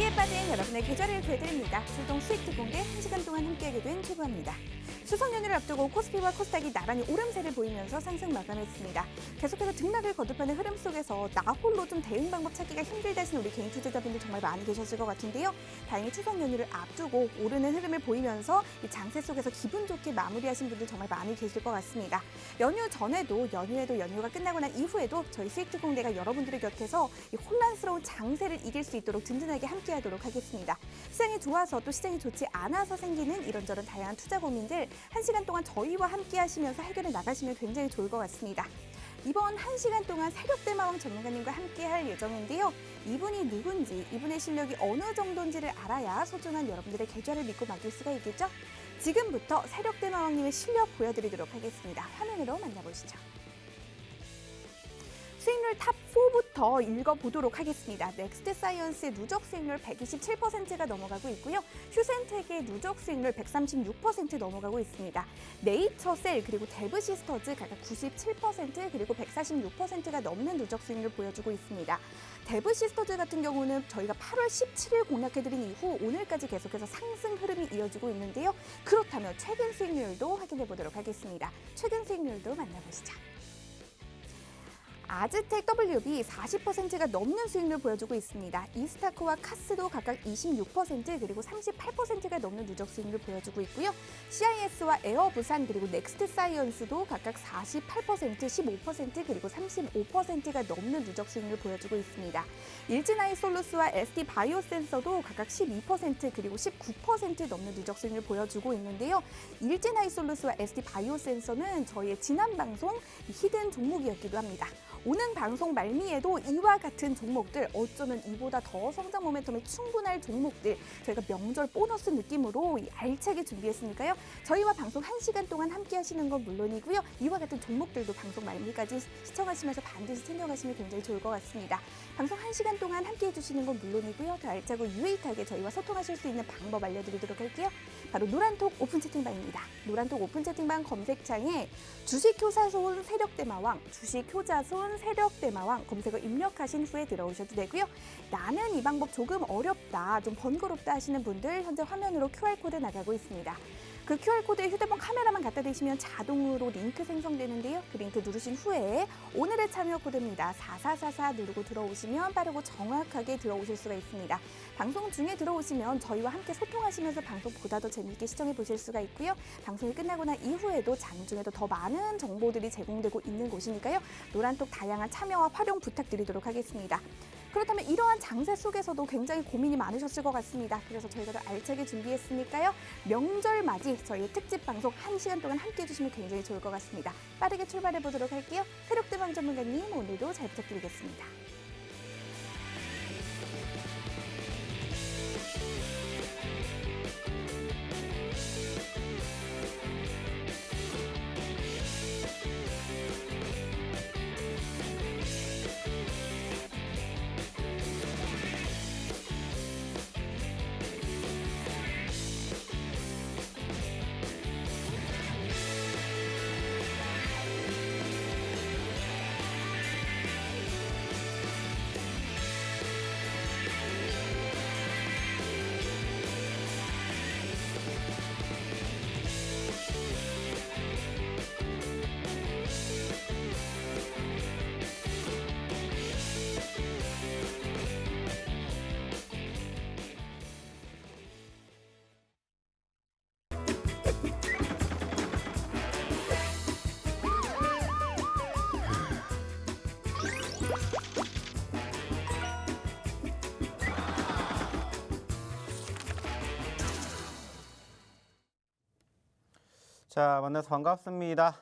위기에 빠진 여러분의 계절을 구해드립니다. 출동 수익 특공대 1시간 동안 함께하게 된 최부아입니다. 추석 연휴를 앞두고 코스피와 코스닥이 나란히 오름세를 보이면서 상승 마감했습니다. 계속해서 등락을 거듭하는 흐름 속에서 나 홀로 좀 대응 방법 찾기가 힘들다신 우리 개인 투자자분들 정말 많이 계셨을 것 같은데요. 다행히 추석 연휴를 앞두고 오르는 흐름을 보이면서 이 장세 속에서 기분 좋게 마무리하신 분들 정말 많이 계실 것 같습니다. 연휴 전에도 연휴가 끝나고 난 이후에도 저희 수익 특공대가 여러분들의 곁에서 이 혼란스러운 장세를 이길 수 있도록 든든하게 함께하도록 하겠습니다. 시장이 좋아서 또 시장이 좋지 않아서 생기는 이런저런 다양한 투자 고민들 1시간 동안 저희와 함께 하시면서 해결해 나가시면 굉장히 좋을 것 같습니다. 이번 1시간 동안 세력대마왕 전문가님과 함께 할 예정인데요. 이분이 누군지, 이분의 실력이 어느 정도인지를 알아야 소중한 여러분들의 계좌를 믿고 맡길 수가 있겠죠? 지금부터 세력대마왕님의 실력 보여드리도록 하겠습니다. 화면으로 만나보시죠. 수익률 탑4부터 읽어보도록 하겠습니다. 넥스트 사이언스의 누적 수익률 127%가 넘어가고 있고요. 휴센텍의 누적 수익률 136% 넘어가고 있습니다. 네이처셀 그리고 데브시스터즈 각각 97% 그리고 146%가 넘는 누적 수익률 보여주고 있습니다. 데브시스터즈 같은 경우는 저희가 8월 17일 공략해드린 이후 오늘까지 계속해서 상승 흐름이 이어지고 있는데요. 그렇다면 최근 수익률도 확인해 보도록 하겠습니다. 최근 수익률도 만나보시죠. 아즈텍 WB 40%가 넘는 수익률 보여주고 있습니다. 이스타코와 카스도 각각 26% 그리고 38%가 넘는 누적 수익률 보여주고 있고요. CIS와 에어부산 그리고 넥스트 사이언스도 각각 48%, 15% 그리고 35%가 넘는 누적 수익률 보여주고 있습니다. 일진아이솔루스와 ST 바이오센서도 각각 12% 그리고 19% 넘는 누적 수익률 보여주고 있는데요. 일진아이솔루스와 ST 바이오센서는 저희의 지난 방송 히든 종목이었기도 합니다. 오는 방송 말미에도 이와 같은 종목들, 어쩌면 이보다 더 성장 모멘텀이 충분할 종목들 저희가 명절 보너스 느낌으로 알차게 준비했으니까요. 저희와 방송 1시간 동안 함께 하시는 건 물론이고요. 이와 같은 종목들도 방송 말미까지 시청하시면서 반드시 챙겨가시면 굉장히 좋을 것 같습니다. 방송 1시간 동안 함께 해주시는 건 물론이고요. 더 알차고 유익하게 저희와 소통하실 수 있는 방법 알려드리도록 할게요. 바로 노란톡 오픈 채팅방입니다. 노란톡 오픈 채팅방 검색창에 주식효자손 세력대마왕, 주식효자손 세력대마왕 검색어 입력하신 후에 들어오셔도 되고요. 나는 이 방법 조금 어렵다, 좀 번거롭다 하시는 분들 현재 화면으로 QR코드 나가고 있습니다. 그 QR코드에 휴대폰 카메라만 갖다 대시면 자동으로 링크 생성되는데요. 그 링크 누르신 후에 오늘의 참여 코드입니다. 4444 누르고 들어오시면 빠르고 정확하게 들어오실 수가 있습니다. 방송 중에 들어오시면 저희와 함께 소통하시면서 방송 보다 더 재미있게 시청해 보실 수가 있고요. 방송이 끝나고 난 이후에도 장중에도 더 많은 정보들이 제공되고 있는 곳이니까요. 노란톡 다양한 참여와 활용 부탁드리도록 하겠습니다. 그렇다면 이러한 장세 속에서도 굉장히 고민이 많으셨을 것 같습니다. 그래서 저희가 더 알차게 준비했으니까요. 명절 맞이 저희의 특집 방송 1시간 동안 함께해 주시면 굉장히 좋을 것 같습니다. 빠르게 출발해 보도록 할게요. 세력대마왕 전문가님 오늘도 잘 부탁드리겠습니다. 자, 만나서 반갑습니다.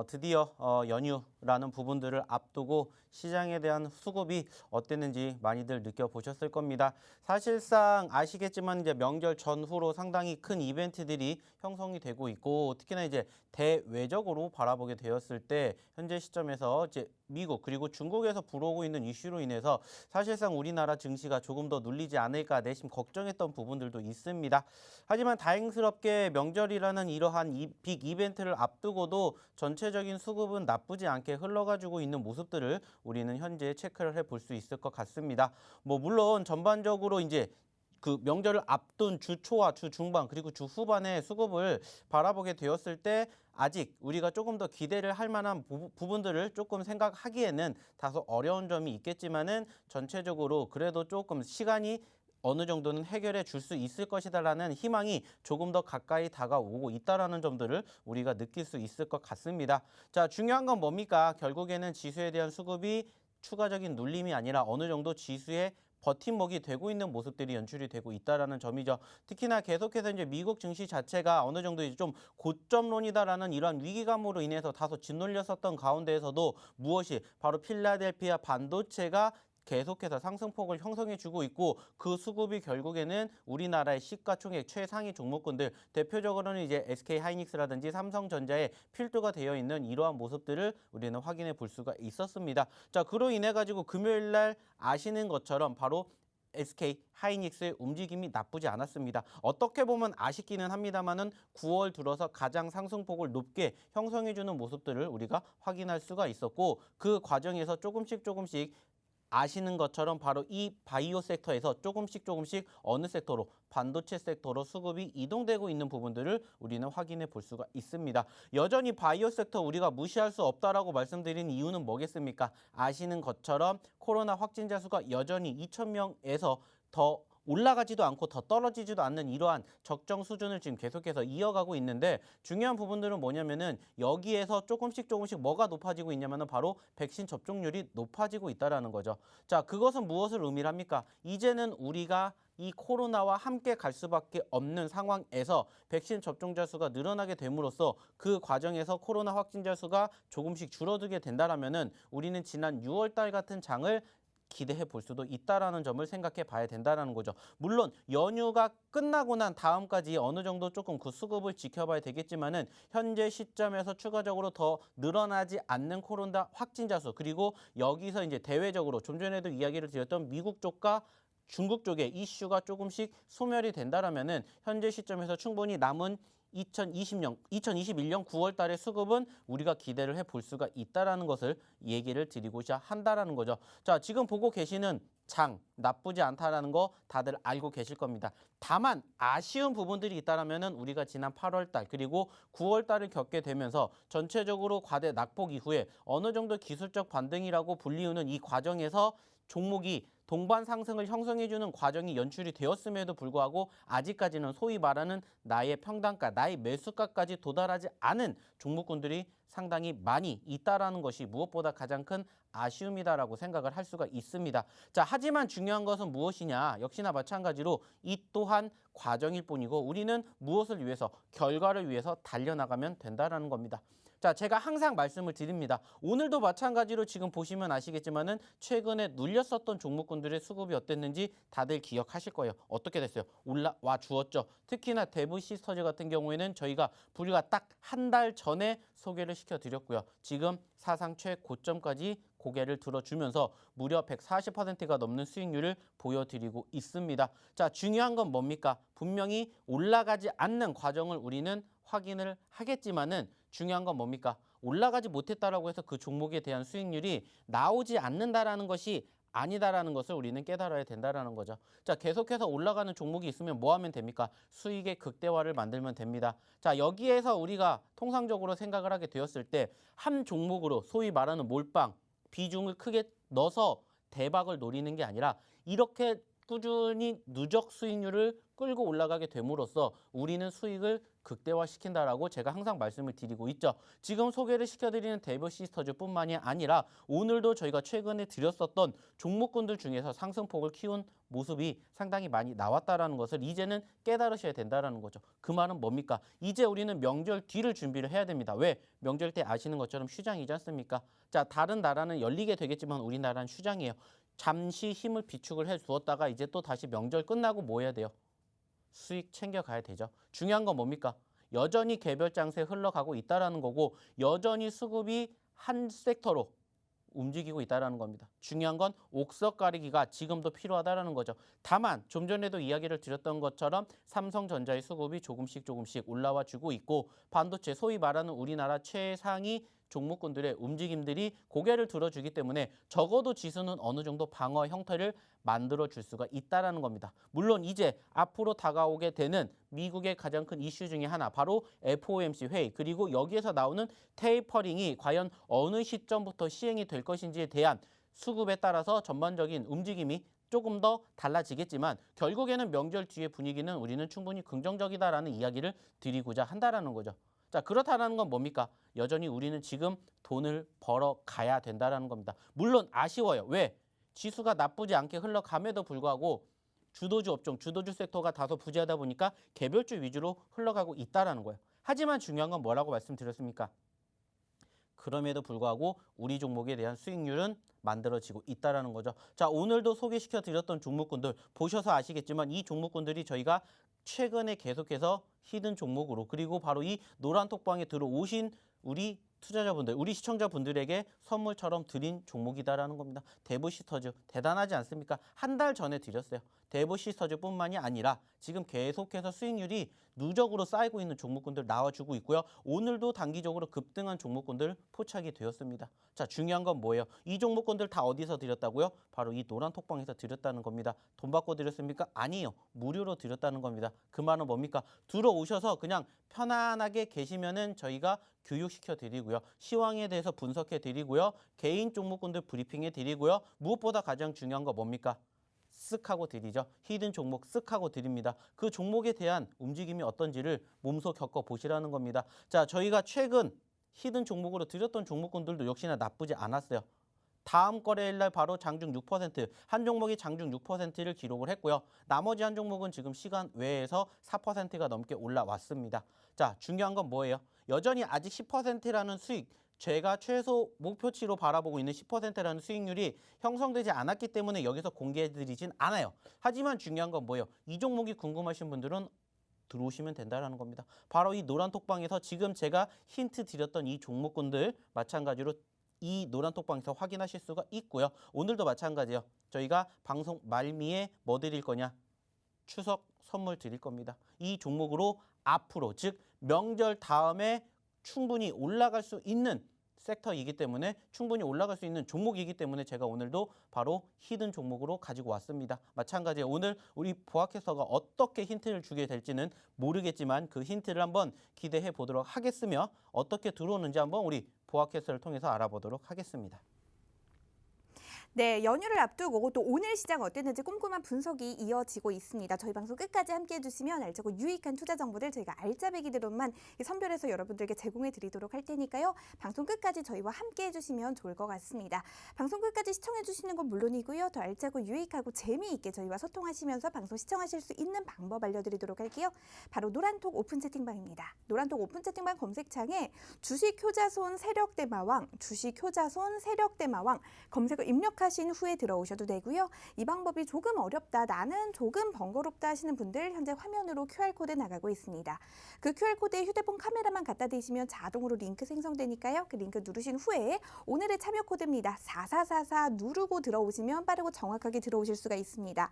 드디어 연휴라는 부분들을 앞두고 시장에 대한 수급이 어땠는지 많이들 느껴보셨을 겁니다. 사실상 아시겠지만 이제 명절 전후로 상당히 큰 이벤트들이 형성이 되고 있고 특히나 이제 대외적으로 바라보게 되었을 때 현재 시점에서 이제 미국 그리고 중국에서 불어오고 있는 이슈로 인해서 사실상 우리나라 증시가 조금 더 눌리지 않을까 내심 걱정했던 부분들도 있습니다. 하지만 다행스럽게 명절이라는 이러한 빅 이벤트를 앞두고도 전체적인 수급은 나쁘지 않게 않게 흘러가지고 있는 모습들을 우리는 현재 체크를 해볼 수 있을 것 같습니다. 뭐 물론 전반적으로 이제 그 명절을 앞둔 주 초와 주 중반 그리고 주 후반의 수급을 바라보게 되었을 때 아직 우리가 조금 더 기대를 할 만한 부분들을 조금 생각하기에는 다소 어려운 점이 있겠지만은 전체적으로 그래도 조금 시간이 어느 정도는 해결해 줄 수 있을 것이다라는 희망이 조금 더 가까이 다가오고 있다라는 점들을 우리가 느낄 수 있을 것 같습니다. 자, 중요한 건 뭡니까? 결국에는 지수에 대한 수급이 추가적인 눌림이 아니라 어느 정도 지수의 버팀목이 되고 있는 모습들이 연출이 되고 있다라는 점이죠. 특히나 계속해서 이제 미국 증시 자체가 어느 정도 이제 좀 고점론이다라는 이러한 위기감으로 인해서 다소 짓눌렸었던 가운데에서도 무엇이 바로 필라델피아 반도체가 계속해서 상승폭을 형성해주고 있고 그 수급이 결국에는 우리나라의 시가총액 최상위 종목군들 대표적으로는 이제 SK하이닉스라든지 삼성전자에 필두가 되어 있는 이러한 모습들을 우리는 확인해 볼 수가 있었습니다. 자, 그로 인해 가지고 금요일 날 아시는 것처럼 바로 SK하이닉스의 움직임이 나쁘지 않았습니다. 어떻게 보면 아쉽기는 합니다만은 9월 들어서 가장 상승폭을 높게 형성해주는 모습들을 우리가 확인할 수가 있었고 그 과정에서 조금씩 아시는 것처럼 바로 이 바이오 섹터에서 조금씩 어느 섹터로 반도체 섹터로 수급이 이동되고 있는 부분들을 우리는 확인해 볼 수가 있습니다. 여전히 바이오 섹터 우리가 무시할 수 없다라고 말씀드린 이유는 뭐겠습니까? 아시는 것처럼 코로나 확진자 수가 여전히 2,000명에서 더 올라가지도 않고 더 떨어지지도 않는 이러한 적정 수준을 지금 계속해서 이어가고 있는데 중요한 부분들은 뭐냐면은 여기에서 조금씩 뭐가 높아지고 있냐면은 바로 백신 접종률이 높아지고 있다라는 거죠. 자, 그것은 무엇을 의미합니까? 이제는 우리가 이 코로나와 함께 갈 수밖에 없는 상황에서 백신 접종자 수가 늘어나게 됨으로써 그 과정에서 코로나 확진자 수가 조금씩 줄어들게 된다라면은 우리는 지난 6월 달 같은 장을 기대해 볼 수도 있다라는 점을 생각해 봐야 된다는 거죠. 물론 연휴가 끝나고 난 다음까지 어느 정도 조금 그 수급을 지켜봐야 되겠지만은 현재 시점에서 추가적으로 더 늘어나지 않는 코로나 확진자 수 그리고 여기서 이제 대외적으로 좀 전에도 이야기를 드렸던 미국 쪽과 중국 쪽의 이슈가 조금씩 소멸이 된다라면은 현재 시점에서 충분히 남은 2021년 9월 달의 수급은 우리가 기대를 해볼 수가 있다라는 것을 얘기를 드리고자 한다라는 거죠. 자, 지금 보고 계시는 장 나쁘지 않다라는 거 다들 알고 계실 겁니다. 다만 아쉬운 부분들이 있다라면은 우리가 지난 8월 달 그리고 9월 달을 겪게 되면서 전체적으로 과대 낙폭 이후에 어느 정도 기술적 반등이라고 불리우는 이 과정에서 종목이 동반 상승을 형성해주는 과정이 연출이 되었음에도 불구하고 아직까지는 소위 말하는 나의 평단가, 나의 매수가까지 도달하지 않은 종목군들이 상당히 많이 있다라는 것이 무엇보다 가장 큰 아쉬움이다라고 생각을 할 수가 있습니다. 자, 하지만 중요한 것은 무엇이냐? 역시나 마찬가지로 이 또한 과정일 뿐이고 우리는 무엇을 위해서, 결과를 위해서 달려나가면 된다라는 겁니다. 자, 제가 항상 말씀을 드립니다. 오늘도 마찬가지로 지금 보시면 아시겠지만은 최근에 눌렸었던 종목군들의 수급이 어땠는지 다들 기억하실 거예요. 어떻게 됐어요? 올라와 주었죠. 특히나 대부 시스터즈 같은 경우에는 저희가 불과 딱 한 달 전에 소개를 시켜드렸고요. 지금 사상 최고점까지 고개를 들어주면서 무려 140%가 넘는 수익률을 보여드리고 있습니다. 자, 중요한 건 뭡니까? 분명히 올라가지 않는 과정을 우리는 확인을 하겠지만은 중요한 건 뭡니까? 올라가지 못했다라고 해서 그 종목에 대한 수익률이 나오지 않는다라는 것이 아니다라는 것을 우리는 깨달아야 된다라는 거죠. 자, 계속해서 올라가는 종목이 있으면 뭐 하면 됩니까? 수익의 극대화를 만들면 됩니다. 자, 여기에서 우리가 통상적으로 생각을 하게 되었을 때 한 종목으로 소위 말하는 몰빵 비중을 크게 넣어서 대박을 노리는 게 아니라 이렇게 꾸준히 누적 수익률을 끌고 올라가게 됨으로써 우리는 수익을 극대화시킨다라고 제가 항상 말씀을 드리고 있죠. 지금 소개를 시켜드리는 대부 시스터즈뿐만이 아니라 오늘도 저희가 최근에 드렸었던 종목군들 중에서 상승폭을 키운 모습이 상당히 많이 나왔다라는 것을 이제는 깨달으셔야 된다라는 거죠. 그 말은 뭡니까? 이제 우리는 명절 뒤를 준비를 해야 됩니다. 왜? 명절 때 아시는 것처럼 휴장이지 않습니까? 자, 다른 나라는 열리게 되겠지만 우리나라는 휴장이에요. 잠시 힘을 비축을 해 주었다가 이제 또 다시 명절 끝나고 뭐 해야 돼요? 수익 챙겨가야 되죠. 중요한 건 뭡니까? 여전히 개별 장세에 흘러가고 있다라는 거고 여전히 수급이 한 섹터로 움직이고 있다는 겁니다. 중요한 건 옥석 가리기가 지금도 필요하다는 거죠. 다만 좀 전에도 이야기를 드렸던 것처럼 삼성전자의 수급이 조금씩 올라와 주고 있고 반도체 소위 말하는 우리나라 최상위 종목군들의 움직임들이 고개를 들어주기 때문에 적어도 지수는 어느 정도 방어 형태를 만들어줄 수가 있다는 겁니다. 물론 이제 앞으로 다가오게 되는 미국의 가장 큰 이슈 중에 하나, 바로 FOMC 회의, 그리고 여기에서 나오는 테이퍼링이 과연 어느 시점부터 시행이 될 것인지에 대한 수급에 따라서 전반적인 움직임이 조금 더 달라지겠지만 결국에는 명절 뒤의 분위기는 우리는 충분히 긍정적이다라는 이야기를 드리고자 한다라는 거죠. 자, 그렇다는 건 뭡니까? 여전히 우리는 지금 돈을 벌어 가야 된다라는 겁니다. 물론 아쉬워요. 왜? 지수가 나쁘지 않게 흘러감에도 불구하고 주도주 업종, 주도주 섹터가 다소 부재하다 보니까 개별주 위주로 흘러가고 있다라는 거예요. 하지만 중요한 건 뭐라고 말씀드렸습니까? 그럼에도 불구하고 우리 종목에 대한 수익률은 만들어지고 있다라는 거죠. 자, 오늘도 소개시켜 드렸던 종목군들 보셔서 아시겠지만 이 종목군들이 저희가 최근에 계속해서 히든 종목으로, 그리고 바로 이 노란 톡방에 들어오신 우리 투자자분들, 우리 시청자분들에게 선물처럼 드린 종목이다라는 겁니다. 대부시스터즈 대단하지 않습니까? 한 달 전에 드렸어요. 대부시스터즈뿐만이 아니라 지금 계속해서 수익률이 누적으로 쌓이고 있는 종목군들 나와주고 있고요. 오늘도 단기적으로 급등한 종목군들 포착이 되었습니다. 자, 중요한 건 뭐예요? 이 종목군들 다 어디서 드렸다고요? 바로 이 노란 톡방에서 드렸다는 겁니다. 돈 받고 드렸습니까? 아니에요. 무료로 드렸다는 겁니다. 그 말은 뭡니까? 들어오셔서 그냥 편안하게 계시면은 저희가 교육시켜 드리고요. 시황에 대해서 분석해 드리고요. 개인 종목군들 브리핑해 드리고요. 무엇보다 가장 중요한 거 뭡니까? 쓱 하고 드리죠. 히든 종목 쓱 하고 드립니다. 그 종목에 대한 움직임이 어떤지를 몸소 겪어 보시라는 겁니다. 자, 저희가 최근 히든 종목으로 드렸던 종목군들도 역시나 나쁘지 않았어요. 다음 거래일 날 바로 장중 6%, 한 종목이 장중 6%를 기록을 했고요. 나머지 한 종목은 지금 시간 외에서 4%가 넘게 올라왔습니다. 자, 중요한 건 뭐예요? 여전히 아직 10%라는 수익, 제가 최소 목표치로 바라보고 있는 10%라는 수익률이 형성되지 않았기 때문에 여기서 공개해드리진 않아요. 하지만 중요한 건 뭐예요? 이 종목이 궁금하신 분들은 들어오시면 된다는 겁니다. 바로 이 노란 톡방에서 지금 제가 힌트 드렸던 이 종목군들 마찬가지로 이 노란 톡방에서 확인하실 수가 있고요. 오늘도 마찬가지예요. 저희가 방송 말미에 뭐 드릴 거냐? 추석 선물 드릴 겁니다. 이 종목으로 앞으로, 즉 명절 다음에 충분히 올라갈 수 있는 섹터이기 때문에, 충분히 올라갈 수 있는 종목이기 때문에 제가 오늘도 바로 히든 종목으로 가지고 왔습니다. 마찬가지로 오늘 우리 보아캐서가 어떻게 힌트를 주게 될지는 모르겠지만 그 힌트를 한번 기대해 보도록 하겠으며, 어떻게 들어오는지 한번 우리 보아캐서를 통해서 알아보도록 하겠습니다. 네, 연휴를 앞두고 또 오늘 시장 어땠는지 꼼꼼한 분석이 이어지고 있습니다. 저희 방송 끝까지 함께해 주시면 알차고 유익한 투자 정보들 저희가 알짜배기대로만 선별해서 여러분들께 제공해 드리도록 할 테니까요. 방송 끝까지 저희와 함께해 주시면 좋을 것 같습니다. 방송 끝까지 시청해 주시는 건 물론이고요. 더 알차고 유익하고 재미있게 저희와 소통하시면서 방송 시청하실 수 있는 방법 알려드리도록 할게요. 바로 노란톡 오픈 채팅방입니다. 노란톡 오픈 채팅방 검색창에 주식 효자손 세력대마왕, 주식 효자손 세력대마왕 검색어 입력하시면 하신 후에 들어오셔도 되고요. 이 방법이 조금 어렵다, 나는 조금 번거롭다 하시는 분들 현재 화면으로 QR코드 나가고 있습니다. 그 QR코드에 휴대폰 카메라만 갖다 대시면 자동으로 링크 생성되니까요. 그 링크 누르신 후에 오늘의 참여 코드입니다. 4444 누르고 들어오시면 빠르고 정확하게 들어오실 수가 있습니다.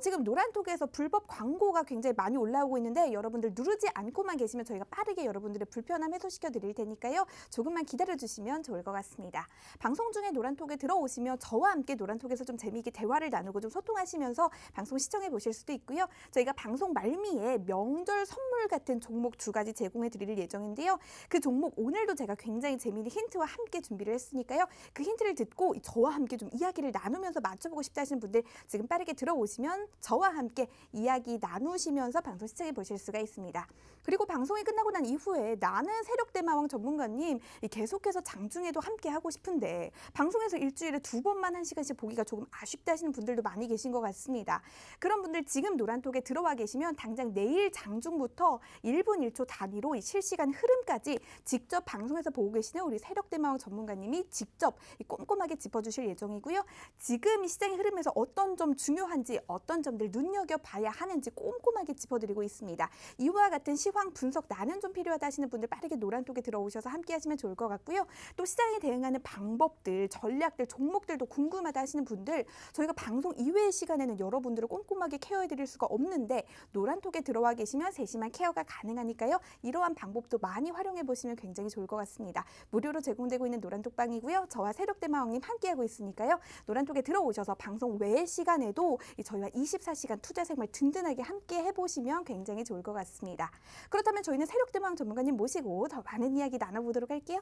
지금 노란톡에서 불법 광고가 굉장히 많이 올라오고 있는데 여러분들 누르지 않고만 계시면 저희가 빠르게 여러분들의 불편함 해소시켜 드릴 테니까요. 조금만 기다려 주시면 좋을 것 같습니다. 방송 중에 노란톡에 들어오시면 저와 함께 노란톡에서 좀 재미있게 대화를 나누고 좀 소통하시면서 방송 시청해 보실 수도 있고요. 저희가 방송 말미에 명절 선물 같은 종목 2가지 제공해 드릴 예정인데요. 그 종목 오늘도 제가 굉장히 재미있는 힌트와 함께 준비를 했으니까요. 그 힌트를 듣고 저와 함께 좀 이야기를 나누면서 맞춰보고 싶다 하시는 분들 지금 빠르게 들어오시면 저와 함께 이야기 나누시면서 방송 시청해 보실 수가 있습니다. 그리고 방송이 끝나고 난 이후에 나는 세력대마왕 전문가님 계속해서 장중에도 함께 하고 싶은데 방송에서 일주일에 2번만 1시간씩 보기가 조금 아쉽다 하시는 분들도 많이 계신 것 같습니다. 그런 분들 지금 노란톡에 들어와 계시면 당장 내일 장중부터 1분 1초 단위로 이 실시간 흐름까지 직접 방송에서 보고 계시는 우리 세력대마왕 전문가님이 직접 꼼꼼하게 짚어주실 예정이고요. 지금 이 시장의 흐름에서 어떤 점 중요한지, 어떤 점들 눈여겨봐야 하는지 꼼꼼하게 짚어드리고 있습니다. 이와 같은 시황 분석 나는 좀 필요하다 하시는 분들 빠르게 노란톡에 들어오셔서 함께 하시면 좋을 것 같고요. 또 시장에 대응하는 방법들, 전략들, 종목들도 궁금하다 하시는 분들, 저희가 방송 이외의 시간에는 여러분들을 꼼꼼하게 케어해드릴 수가 없는데 노란톡에 들어와 계시면 세심한 케어가 가능하니까요. 이러한 방법도 많이 활용해 보시면 굉장히 좋을 것 같습니다. 무료로 제공되고 있는 노란톡방이고요. 저와 새록대마왕님 함께하고 있으니까요. 노란톡에 들어오셔서 방송 외의 시간에도 저희와 24시간 투자 생활 든든하게 함께 해보시면 굉장히 좋을 것 같습니다. 그렇다면 저희는 새록대마왕 전문가님 모시고 더 많은 이야기 나눠보도록 할게요.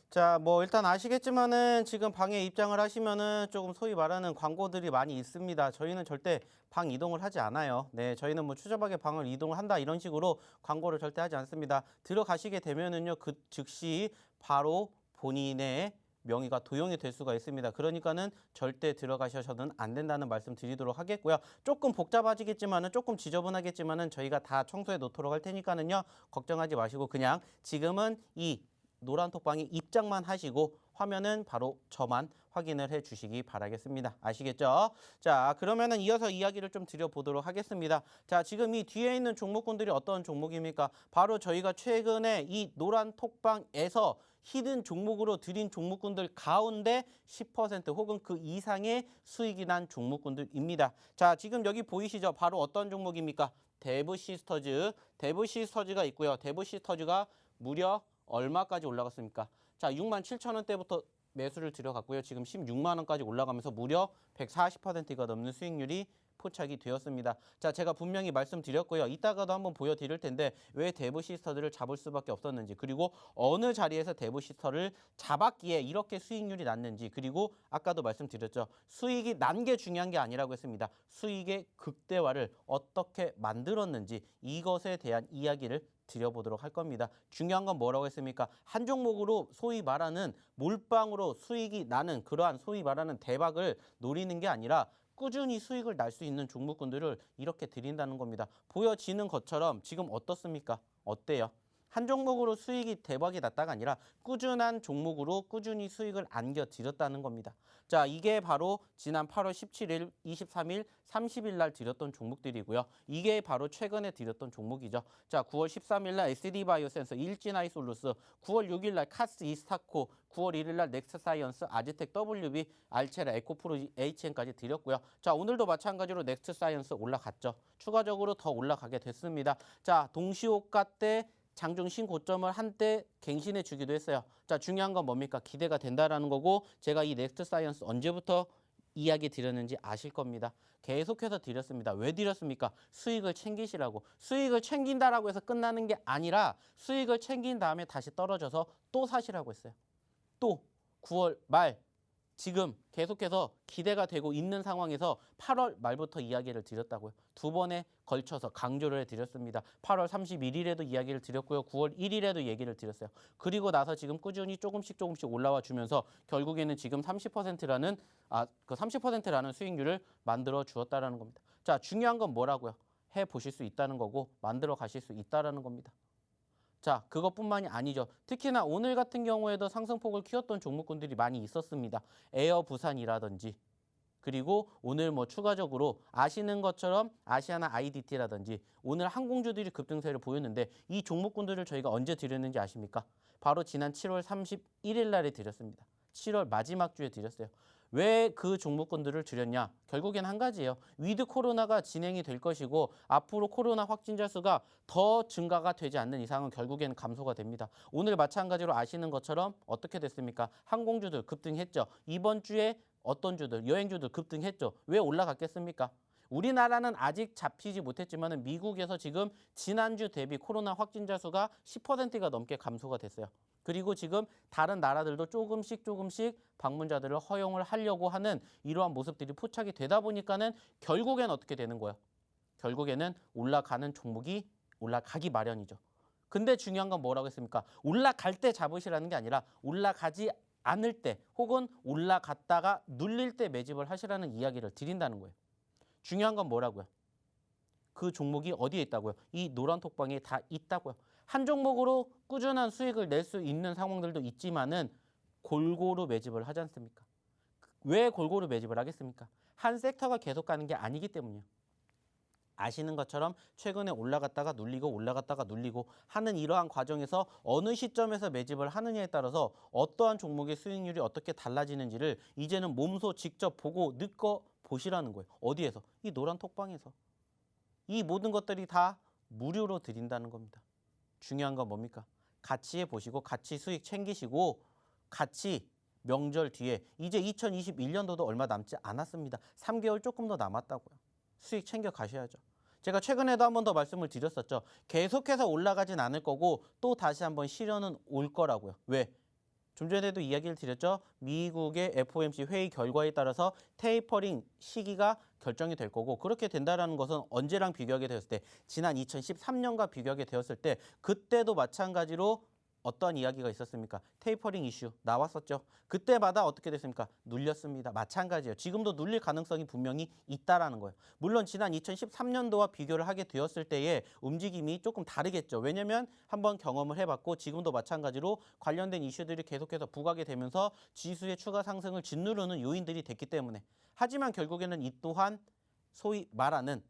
자, 뭐 일단 아시겠지만은 지금 방에 입장을 하시면은 조금 소위 말하는 광고들이 많이 있습니다. 저희는 절대 방 이동을 하지 않아요. 네, 저희는 뭐 추저박의 방을 이동을 한다 이런 식으로 광고를 절대 하지 않습니다. 들어가시게 되면은요, 그 즉시 바로 본인의 명의가 도용이 될 수가 있습니다. 그러니까는 절대 들어가셔서는 안 된다는 말씀 드리도록 하겠고요. 조금 복잡하지겠지만은 조금 지저분하겠지만은 저희가 다 청소해 놓도록 할 테니까는요, 걱정하지 마시고 그냥 지금은 이 노란톡방에 입장만 하시고 화면은 바로 저만 확인을 해 주시기 바라겠습니다. 아시겠죠? 자, 그러면은 이어서 이야기를 좀 드려보도록 하겠습니다. 자, 지금 이 뒤에 있는 종목군들이 어떤 종목입니까? 바로 저희가 최근에 이 노란톡방에서 히든 종목으로 드린 종목군들 가운데 10% 혹은 그 이상의 수익이 난 종목군들입니다. 자, 지금 여기 보이시죠? 바로 어떤 종목입니까? 대부시스터즈, 대부시스터즈가 있고요. 대부시스터즈가 무려 얼마까지 올라갔습니까? 자, 67,000원대부터 매수를 들여갔고요. 지금 16만 원까지 올라가면서 무려 140%가 넘는 수익률이 포착이 되었습니다. 자, 제가 분명히 말씀드렸고요. 이따가도 한번 보여드릴 텐데 왜 대부시스터들을 잡을 수밖에 없었는지, 그리고 어느 자리에서 대부시스터를 잡았기에 이렇게 수익률이 났는지, 그리고 아까도 말씀드렸죠. 수익이 난 게 중요한 게 아니라고 했습니다. 수익의 극대화를 어떻게 만들었는지 이것에 대한 이야기를 드려보도록 할 겁니다. 중요한 건 뭐라고 했습니까? 한 종목으로 소위 말하는 몰빵으로 수익이 나는 그러한 소위 말하는 대박을 노리는 게 아니라 꾸준히 수익을 날 수 있는 종목군들을 이렇게 드린다는 겁니다. 보여지는 것처럼 지금 어떻습니까? 어때요? 한 종목으로 수익이 대박이 났다가 아니라 꾸준한 종목으로 꾸준히 수익을 안겨드렸다는 겁니다. 자, 이게 바로 지난 8월 17일, 23일, 30일 날 드렸던 종목들이고요. 이게 바로 최근에 드렸던 종목이죠. 자, 9월 13일 날 SD바이오센서, 일진아이솔루스, 9월 6일 날 카스 이스타코, 9월 1일 날 넥스사이언스, 아즈텍 WB, 알체라, 에코프로 HN까지 드렸고요. 자, 오늘도 마찬가지로 넥스사이언스 올라갔죠. 추가적으로 더 올라가게 됐습니다. 자, 동시호가 때 장중 신고점을 한때 갱신해 주기도 했어요. 자, 중요한 건 뭡니까? 기대가 된다라는 거고, 제가 이 넥스트 사이언스 언제부터 이야기 드렸는지 아실 겁니다. 계속해서 드렸습니다. 왜 드렸습니까? 수익을 챙기시라고. 수익을 챙긴다라고 해서 끝나는 게 아니라 수익을 챙긴 다음에 다시 떨어져서 또 사시라고 했어요. 또 9월 말 지금 계속해서 기대가 되고 있는 상황에서 8월 말부터 이야기를 드렸다고요. 두 번에 걸쳐서 강조를 해드렸습니다. 8월 31일에도 이야기를 드렸고요. 9월 1일에도 얘기를 드렸어요. 그리고 나서 지금 꾸준히 조금씩 올라와 주면서 결국에는 지금 30%라는 30%라는 수익률을 만들어 주었다라는 겁니다. 자, 중요한 건 뭐라고요? 해 보실 수 있다는 거고 만들어 가실 수 있다라는 겁니다. 자, 그것뿐만이 아니죠. 특히나 오늘 같은 경우에도 상승폭을 키웠던 종목군들이 많이 있었습니다. 에어 부산이라든지, 그리고 오늘 뭐 추가적으로 아시는 것처럼 아시아나 IDT라든지 오늘 항공주들이 급등세를 보였는데 이 종목군들을 저희가 언제 드렸는지 아십니까? 바로 지난 7월 31일 날에 드렸습니다. 7월 마지막 주에 드렸어요. 왜 그 종목군들을 드렸냐? 결국엔 한 가지예요. 위드 코로나가 진행이 될 것이고 앞으로 코로나 확진자 수가 더 증가가 되지 않는 이상은 결국엔 감소가 됩니다. 오늘 마찬가지로 아시는 것처럼 어떻게 됐습니까? 항공주들 급등했죠. 이번 주에 어떤 주들, 여행주들 급등했죠. 왜 올라갔겠습니까? 우리나라는 아직 잡히지 못했지만 미국에서 지금 지난주 대비 코로나 확진자 수가 10%가 넘게 감소가 됐어요. 그리고 지금 다른 나라들도 조금씩 방문자들을 허용을 하려고 하는 이러한 모습들이 포착이 되다 보니까는 결국엔 어떻게 되는 거예요? 결국에는 올라가는 종목이 올라가기 마련이죠. 근데 중요한 건 뭐라고 했습니까? 올라갈 때 잡으시라는 게 아니라 올라가지 않을 때 혹은 올라갔다가 눌릴 때 매집을 하시라는 이야기를 드린다는 거예요. 중요한 건 뭐라고요? 그 종목이 어디에 있다고요? 이 노란 톡방에 다 있다고요. 한 종목으로 꾸준한 수익을 낼 수 있는 상황들도 있지만은 골고루 매집을 하지 않습니까? 왜 골고루 매집을 하겠습니까? 한 섹터가 계속 가는 게 아니기 때문이에요. 아시는 것처럼 최근에 올라갔다가 눌리고 올라갔다가 눌리고 하는 이러한 과정에서 어느 시점에서 매집을 하느냐에 따라서 어떠한 종목의 수익률이 어떻게 달라지는지를 이제는 몸소 직접 보고 느껴 보시라는 거예요. 어디에서? 이 노란 톡방에서. 이 모든 것들이 다 무료로 드린다는 겁니다. 중요한 건 뭡니까? 같이 해보시고 같이 수익 챙기시고 같이 명절 뒤에 이제 2021년도도 얼마 남지 않았습니다. 3개월 조금 더 남았다고요. 수익 챙겨 가셔야죠. 제가 최근에도 한 번 더 말씀을 드렸었죠. 계속해서 올라가진 않을 거고 또 다시 한번 시련은 올 거라고요. 왜? 좀 전에도 이야기를 드렸죠. 미국의 FOMC 회의 결과에 따라서 테이퍼링 시기가 결정이 될 거고 그렇게 된다는 것은 언제랑 비교하게 되었을 때 지난 2013년과 비교하게 되었을 때 그때도 마찬가지로 어떠한 이야기가 있었습니까? 테이퍼링 이슈 나왔었죠. 그때마다 어떻게 됐습니까? 눌렸습니다. 마찬가지예요. 지금도 눌릴 가능성이 분명히 있다라는 거예요. 물론 지난 2013년도와 비교를 하게 되었을 때의 움직임이 조금 다르겠죠. 왜냐하면 한번 경험을 해봤고 지금도 마찬가지로 관련된 이슈들이 계속해서 부각이 되면서 지수의 추가 상승을 짓누르는 요인들이 됐기 때문에 하지만 결국에는 이 또한 소위 말하는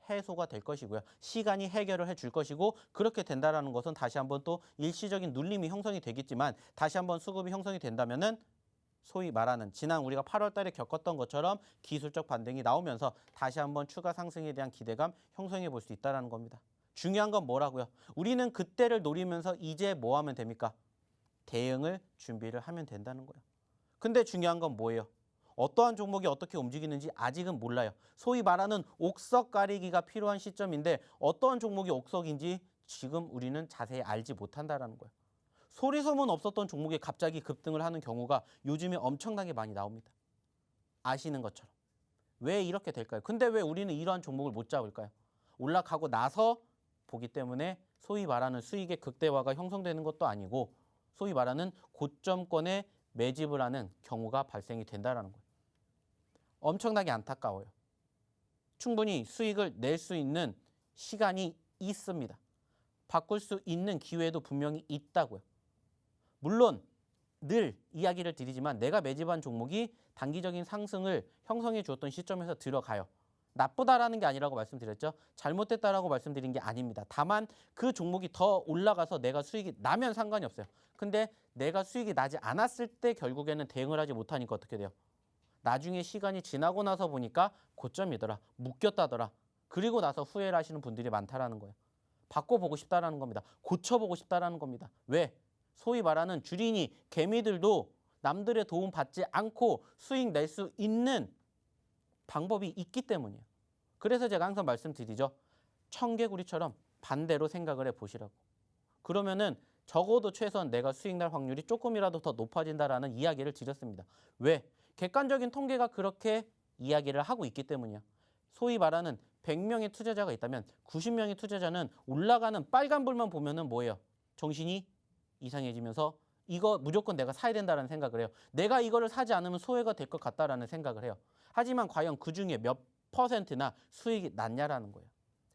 해소가 될 것이고요. 시간이 해결을 해줄 것이고 그렇게 된다라는 것은 다시 한번 또 일시적인 눌림이 형성이 되겠지만 다시 한번 수급이 형성이 된다면은 소위 말하는 지난 우리가 8월 달에 겪었던 것처럼 기술적 반등이 나오면서 다시 한번 추가 상승에 대한 기대감 형성해 볼 수 있다는 겁니다. 중요한 건 뭐라고요? 우리는 그때를 노리면서 이제 뭐 하면 됩니까? 대응을 준비를 하면 된다는 거예요. 근데 중요한 건 뭐예요? 어떠한 종목이 어떻게 움직이는지 아직은 몰라요. 소위 말하는 옥석 가리기가 필요한 시점인데 어떠한 종목이 옥석인지 지금 우리는 자세히 알지 못한다는 거예요. 소리소문 없었던 종목이 갑자기 급등을 하는 경우가 요즘에 엄청나게 많이 나옵니다. 아시는 것처럼. 왜 이렇게 될까요? 근데 왜 우리는 이러한 종목을 못 잡을까요? 올라가고 나서 보기 때문에 소위 말하는 수익의 극대화가 형성되는 것도 아니고 소위 말하는 고점권에 매집을 하는 경우가 발생이 된다는 거예요. 엄청나게 안타까워요. 충분히 수익을 낼 수 있는 시간이 있습니다. 바꿀 수 있는 기회도 분명히 있다고요. 물론 늘 이야기를 드리지만 내가 매집한 종목이 단기적인 상승을 형성해 주었던 시점에서 들어가요. 나쁘다라는 게 아니라고 말씀드렸죠. 잘못됐다라고 말씀드린 게 아닙니다. 다만 그 종목이 더 올라가서 내가 수익이 나면 상관이 없어요. 근데 내가 수익이 나지 않았을 때 결국에는 대응을 하지 못하니까 어떻게 돼요? 나중에 시간이 지나고 나서 보니까 고점이더라. 묶였다더라. 그리고 나서 후회를 하시는 분들이 많다라는 거예요. 바꿔보고 싶다라는 겁니다. 고쳐보고 싶다라는 겁니다. 왜? 소위 말하는 주린이 개미들도 남들의 도움 받지 않고 수익 낼 수 있는 방법이 있기 때문이에요. 그래서 제가 항상 말씀드리죠. 청개구리처럼 반대로 생각을 해보시라고. 그러면은 적어도 최소한 내가 수익 날 확률이 조금이라도 더 높아진다라는 이야기를 드렸습니다. 왜? 객관적인 통계가 그렇게 이야기를 하고 있기 때문이야. 소위 말하는 100명의 투자자가 있다면 90명의 투자자는 올라가는 빨간불만 보면은 뭐예요? 정신이 이상해지면서 이거 무조건 내가 사야 된다는 생각을 해요. 내가 이거를 사지 않으면 소외가 될 것 같다라는 생각을 해요. 하지만 과연 그중에 몇 퍼센트나 수익이 났냐라는 거예요.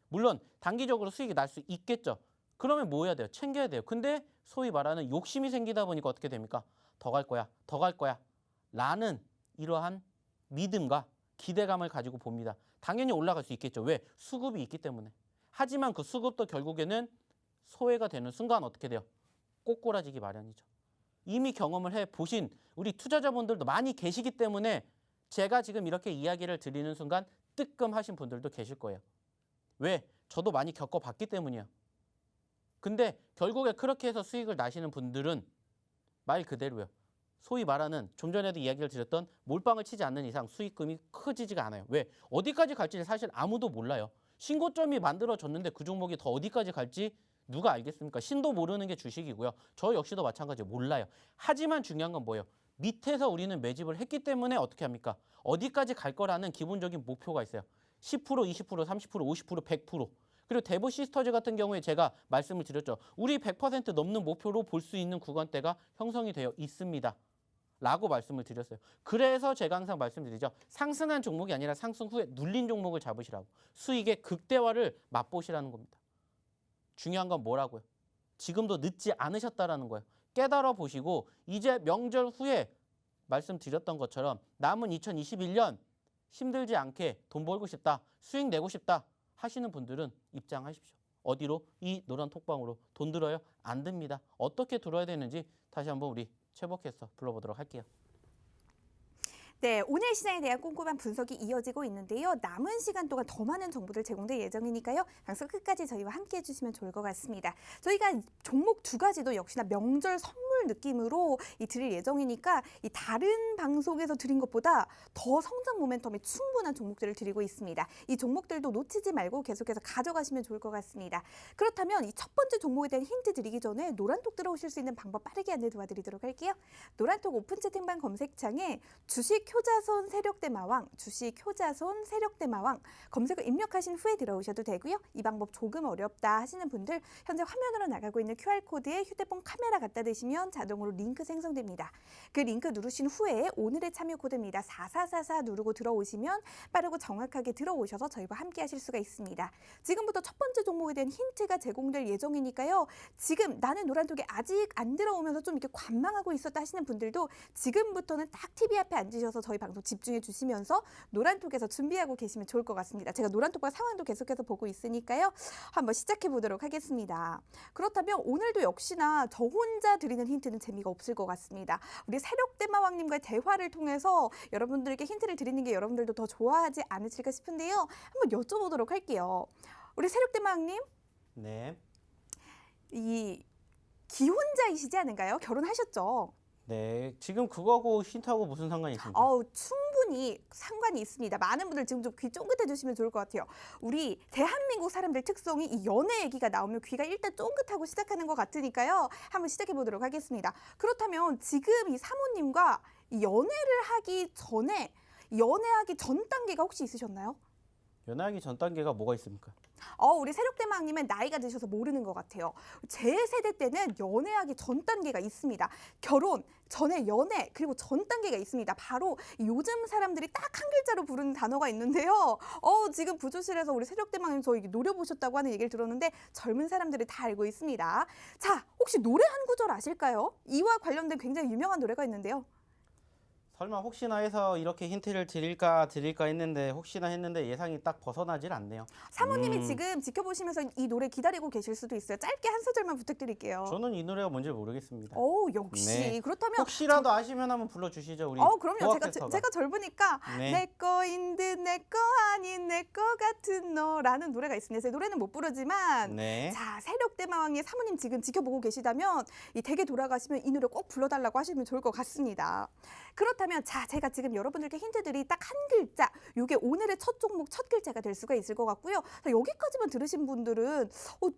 물론 단기적으로 수익이 날 수 있겠죠. 그러면 뭐 해야 돼요? 챙겨야 돼요. 근데 소위 말하는 욕심이 생기다 보니까 어떻게 됩니까? 더 갈 거야. 더 갈 거야. 라는 이러한 믿음과 기대감을 가지고 봅니다. 당연히 올라갈 수 있겠죠. 왜? 수급이 있기 때문에. 하지만 그 수급도 결국에는 소외가 되는 순간 어떻게 돼요? 꼬꾸라지기 마련이죠. 이미 경험을 해보신 우리 투자자분들도 많이 계시기 때문에 제가 지금 이렇게 이야기를 드리는 순간 뜨끔하신 분들도 계실 거예요. 왜? 저도 많이 겪어봤기 때문이에요. 근데 결국에 그렇게 해서 수익을 나시는 분들은 말 그대로요. 소위 말하는 좀 전에도 이야기를 드렸던 몰빵을 치지 않는 이상 수익금이 커지지가 않아요. 왜? 어디까지 갈지 사실 아무도 몰라요. 신고점이 만들어졌는데 그 종목이 더 어디까지 갈지 누가 알겠습니까? 신도 모르는 게 주식이고요. 저 역시도 마찬가지로 몰라요. 하지만 중요한 건 뭐예요? 밑에서 우리는 매집을 했기 때문에 어떻게 합니까? 어디까지 갈 거라는 기본적인 목표가 있어요. 10%, 20%, 30%, 50%, 100%. 그리고 대보 시스터즈 같은 경우에 제가 말씀을 드렸죠. 우리 100% 넘는 목표로 볼 수 있는 구간대가 형성이 되어 있습니다. 라고 말씀을 드렸어요. 그래서 제가 항상 말씀드리죠. 상승한 종목이 아니라 상승 후에 눌린 종목을 잡으시라고. 수익의 극대화를 맛보시라는 겁니다. 중요한 건 뭐라고요? 지금도 늦지 않으셨다라는 거예요. 깨달아 보시고 이제 명절 후에 말씀드렸던 것처럼 남은 2021년 힘들지 않게 돈 벌고 싶다, 수익 내고 싶다 하시는 분들은 입장하십시오. 어디로? 이 노란 톡방으로. 돈 들어요? 안 듭니다. 어떻게 들어야 되는지 다시 한번 우리 최복해서 불러보도록 할게요. 네, 오늘 시장에 대한 꼼꼼한 분석이 이어지고 있는데요. 남은 시간 동안 더 많은 정보들 제공될 예정이니까요. 방송 끝까지 저희와 함께 해주시면 좋을 것 같습니다. 저희가 종목 두 가지도 역시나 명절 선물 느낌으로 드릴 예정이니까 이 다른 방송에서 드린 것보다 더 성장 모멘텀이 충분한 종목들을 드리고 있습니다. 이 종목들도 놓치지 말고 계속해서 가져가시면 좋을 것 같습니다. 그렇다면 이 첫 번째 종목에 대한 힌트 드리기 전에 노란톡 들어오실 수 있는 방법 빠르게 안내 도와드리도록 할게요. 노란톡 오픈 채팅방 검색창에 주식 효자손 세력대마왕, 주식 효자손 세력대마왕 검색을 입력하신 후에 들어오셔도 되고요. 이 방법 조금 어렵다 하시는 분들 현재 화면으로 나가고 있는 QR코드에 휴대폰 카메라 갖다 대시면 자동으로 링크 생성됩니다. 그 링크 누르신 후에 오늘의 참여 코드입니다. 4444 누르고 들어오시면 빠르고 정확하게 들어오셔서 저희와 함께 하실 수가 있습니다. 지금부터 첫 번째 종목에 대한 힌트가 제공될 예정이니까요. 지금 나는 노란톡에 아직 안 들어오면서 좀 이렇게 관망하고 있었다 하시는 분들도 지금부터는 딱 TV 앞에 앉으셔서 저희 방송 집중해 주시면서 노란톡에서 준비하고 계시면 좋을 것 같습니다. 제가 노란톡방 상황도 계속해서 보고 있으니까요. 한번 시작해 보도록 하겠습니다. 그렇다면 오늘도 역시나 저 혼자 드리는 힌트는 재미가 없을 것 같습니다. 우리 세력대마왕님과의 대화를 통해서 여러분들께 힌트를 드리는 게 여러분들도 더 좋아하지 않으실까 싶은데요. 한번 여쭤보도록 할게요. 우리 세력대마왕님. 네. 이 기혼자이시지 않은가요? 결혼하셨죠? 네. 지금 그거하고 힌트하고 무슨 상관이 있습니까? 충분히 상관이 있습니다. 많은 분들 지금 좀 귀 쫑긋해 주시면 좋을 것 같아요. 우리 대한민국 사람들 특성이 이 연애 얘기가 나오면 귀가 일단 쫑긋하고 시작하는 것 같으니까요. 한번 시작해 보도록 하겠습니다. 그렇다면 지금 이 사모님과 연애를 하기 전에 연애하기 전 단계가 혹시 있으셨나요? 연애하기 전 단계가 뭐가 있습니까? 우리 세력대마왕님은 나이가 드셔서 모르는 것 같아요. 제 세대 때는 연애하기 전 단계가 있습니다. 결혼, 전에 연애, 그리고 전 단계가 있습니다. 바로 요즘 사람들이 딱 한 글자로 부르는 단어가 있는데요. 지금 부조실에서 우리 세력대마왕님 저 이게 노려보셨다고 하는 얘기를 들었는데 젊은 사람들이 다 알고 있습니다. 자, 혹시 노래 한 구절 아실까요? 이와 관련된 굉장히 유명한 노래가 있는데요. 설마 혹시나 해서 이렇게 힌트를 드릴까 했는데 혹시나 했는데 예상이 딱 벗어나질 않네요. 사모님이 지금 지켜보시면서 이 노래 기다리고 계실 수도 있어요. 짧게 한 소절만 부탁드릴게요. 저는 이 노래가 뭔지 모르겠습니다. 역시. 네. 그렇다면 혹시라도 아시면 한번 불러주시죠. 우리 그럼요. 제가 젊으니까 네. 내 거인 듯 내 거 아닌 내 거 같은 너라는 노래가 있습니다. 제 노래는 못 부르지만 네. 자, 세력대마왕의 사모님 지금 지켜보고 계시다면 이 댁에 돌아가시면 이 노래 꼭 불러달라고 하시면 좋을 것 같습니다. 그렇다면 자, 제가 지금 여러분들께 힌트들이 딱 한 글자, 이게 오늘의 첫 종목 첫 글자가 될 수가 있을 것 같고요. 자, 여기까지만 들으신 분들은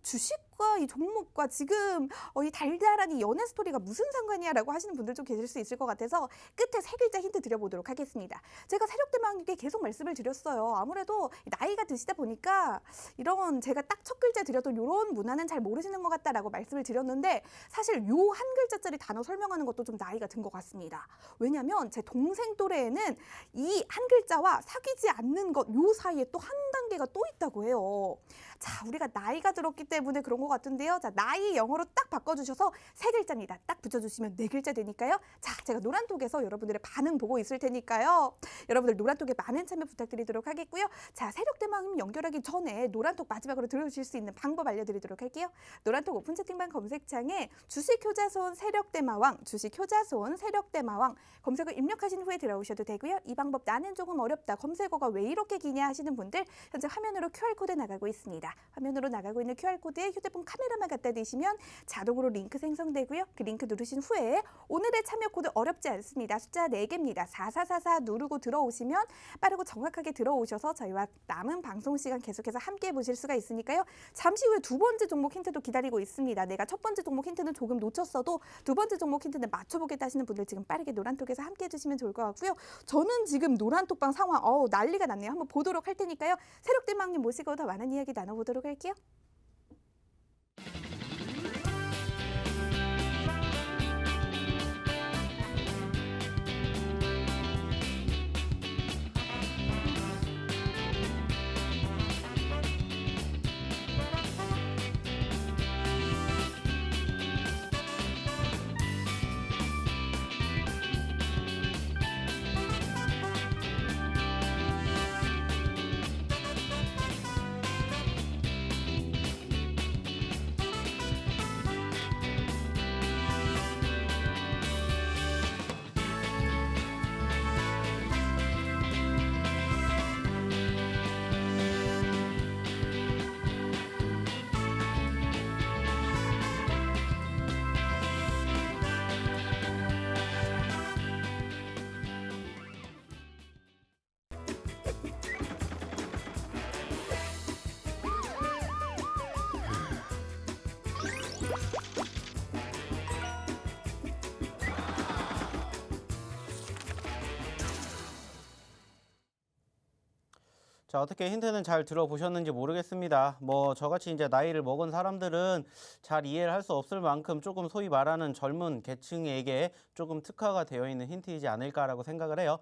주식과 이 종목과 지금 이 달달한 이 연애 스토리가 무슨 상관이야라고 하시는 분들 좀 계실 수 있을 것 같아서 끝에 세 글자 힌트 드려보도록 하겠습니다. 제가 세력대마왕님께 계속 말씀을 드렸어요. 아무래도 나이가 드시다 보니까 이런 제가 딱 첫 글자 드렸던 이런 문화는 잘 모르시는 것 같다라고 말씀을 드렸는데 사실 요 한 글자짜리 단어 설명하는 것도 좀 나이가 든 것 같습니다. 왜냐하면 제 동생 또래에는 이 한 글자와 사귀지 않는 것 요 사이에 또 한 단계가 또 있다고 해요. 자, 우리가 나이가 들었기 때문에 그런 것 같은데요. 자, 나이 영어로 딱 바꿔주셔서 세 글자입니다. 딱 붙여주시면 네 글자 되니까요. 자, 제가 노란톡에서 여러분들의 반응 보고 있을 테니까요. 여러분들 노란톡에 많은 참여 부탁드리도록 하겠고요. 자, 세력대마왕님 연결하기 전에 노란톡 마지막으로 들어주실 수 있는 방법 알려드리도록 할게요. 노란톡 오픈 채팅방 검색창에 주식효자손 세력대마왕, 주식효자손 세력대마왕 검색을 입력하신 후에 들어오셔도 되고요. 이 방법 나는 조금 어렵다, 검색어가 왜 이렇게 기냐 하시는 분들 현재 화면으로 QR코드 나가고 있습니다. 화면으로 나가고 있는 QR코드에 휴대폰 카메라만 갖다 대시면 자동으로 링크 생성되고요. 그 링크 누르신 후에 오늘의 참여 코드 어렵지 않습니다. 숫자 4개입니다. 4444 누르고 들어오시면 빠르고 정확하게 들어오셔서 저희와 남은 방송 시간 계속해서 함께 보실 수가 있으니까요. 잠시 후에 두 번째 종목 힌트도 기다리고 있습니다. 내가 첫 번째 종목 힌트는 조금 놓쳤어도 두 번째 종목 힌트는 맞춰보겠다 하시는 분들 지금 빠르게 노란톡에서 함께 해주시면 좋을 것 같고요. 저는 지금 노란톡방 상황 난리가 났네요. 한번 보도록 할 테니까요. 세력대마왕님 모시고 더 많은 이야기 나눠보도록 할게요. 자, 어떻게 힌트는 잘 들어보셨는지 모르겠습니다. 뭐 저같이 이제 나이를 먹은 사람들은 잘 이해를 할 수 없을 만큼 조금 소위 말하는 젊은 계층에게 조금 특화가 되어 있는 힌트이지 않을까라고 생각을 해요.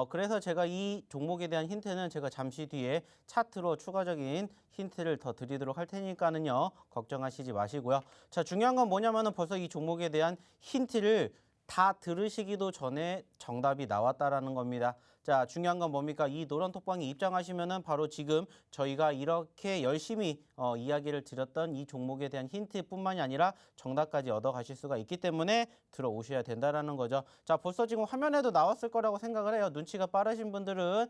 그래서 제가 이 종목에 대한 힌트는 제가 잠시 뒤에 차트로 추가적인 힌트를 더 드리도록 할 테니까는요. 걱정하시지 마시고요. 자, 중요한 건 뭐냐면은 벌써 이 종목에 대한 힌트를 다 들으시기도 전에 정답이 나왔다라는 겁니다. 자, 중요한 건 뭡니까? 이 노란 톡방에 입장하시면은 바로 지금 저희가 이렇게 열심히 이야기를 드렸던 이 종목에 대한 힌트뿐만이 아니라 정답까지 얻어가실 수가 있기 때문에 들어오셔야 된다라는 거죠. 자, 벌써 지금 화면에도 나왔을 거라고 생각을 해요. 눈치가 빠르신 분들은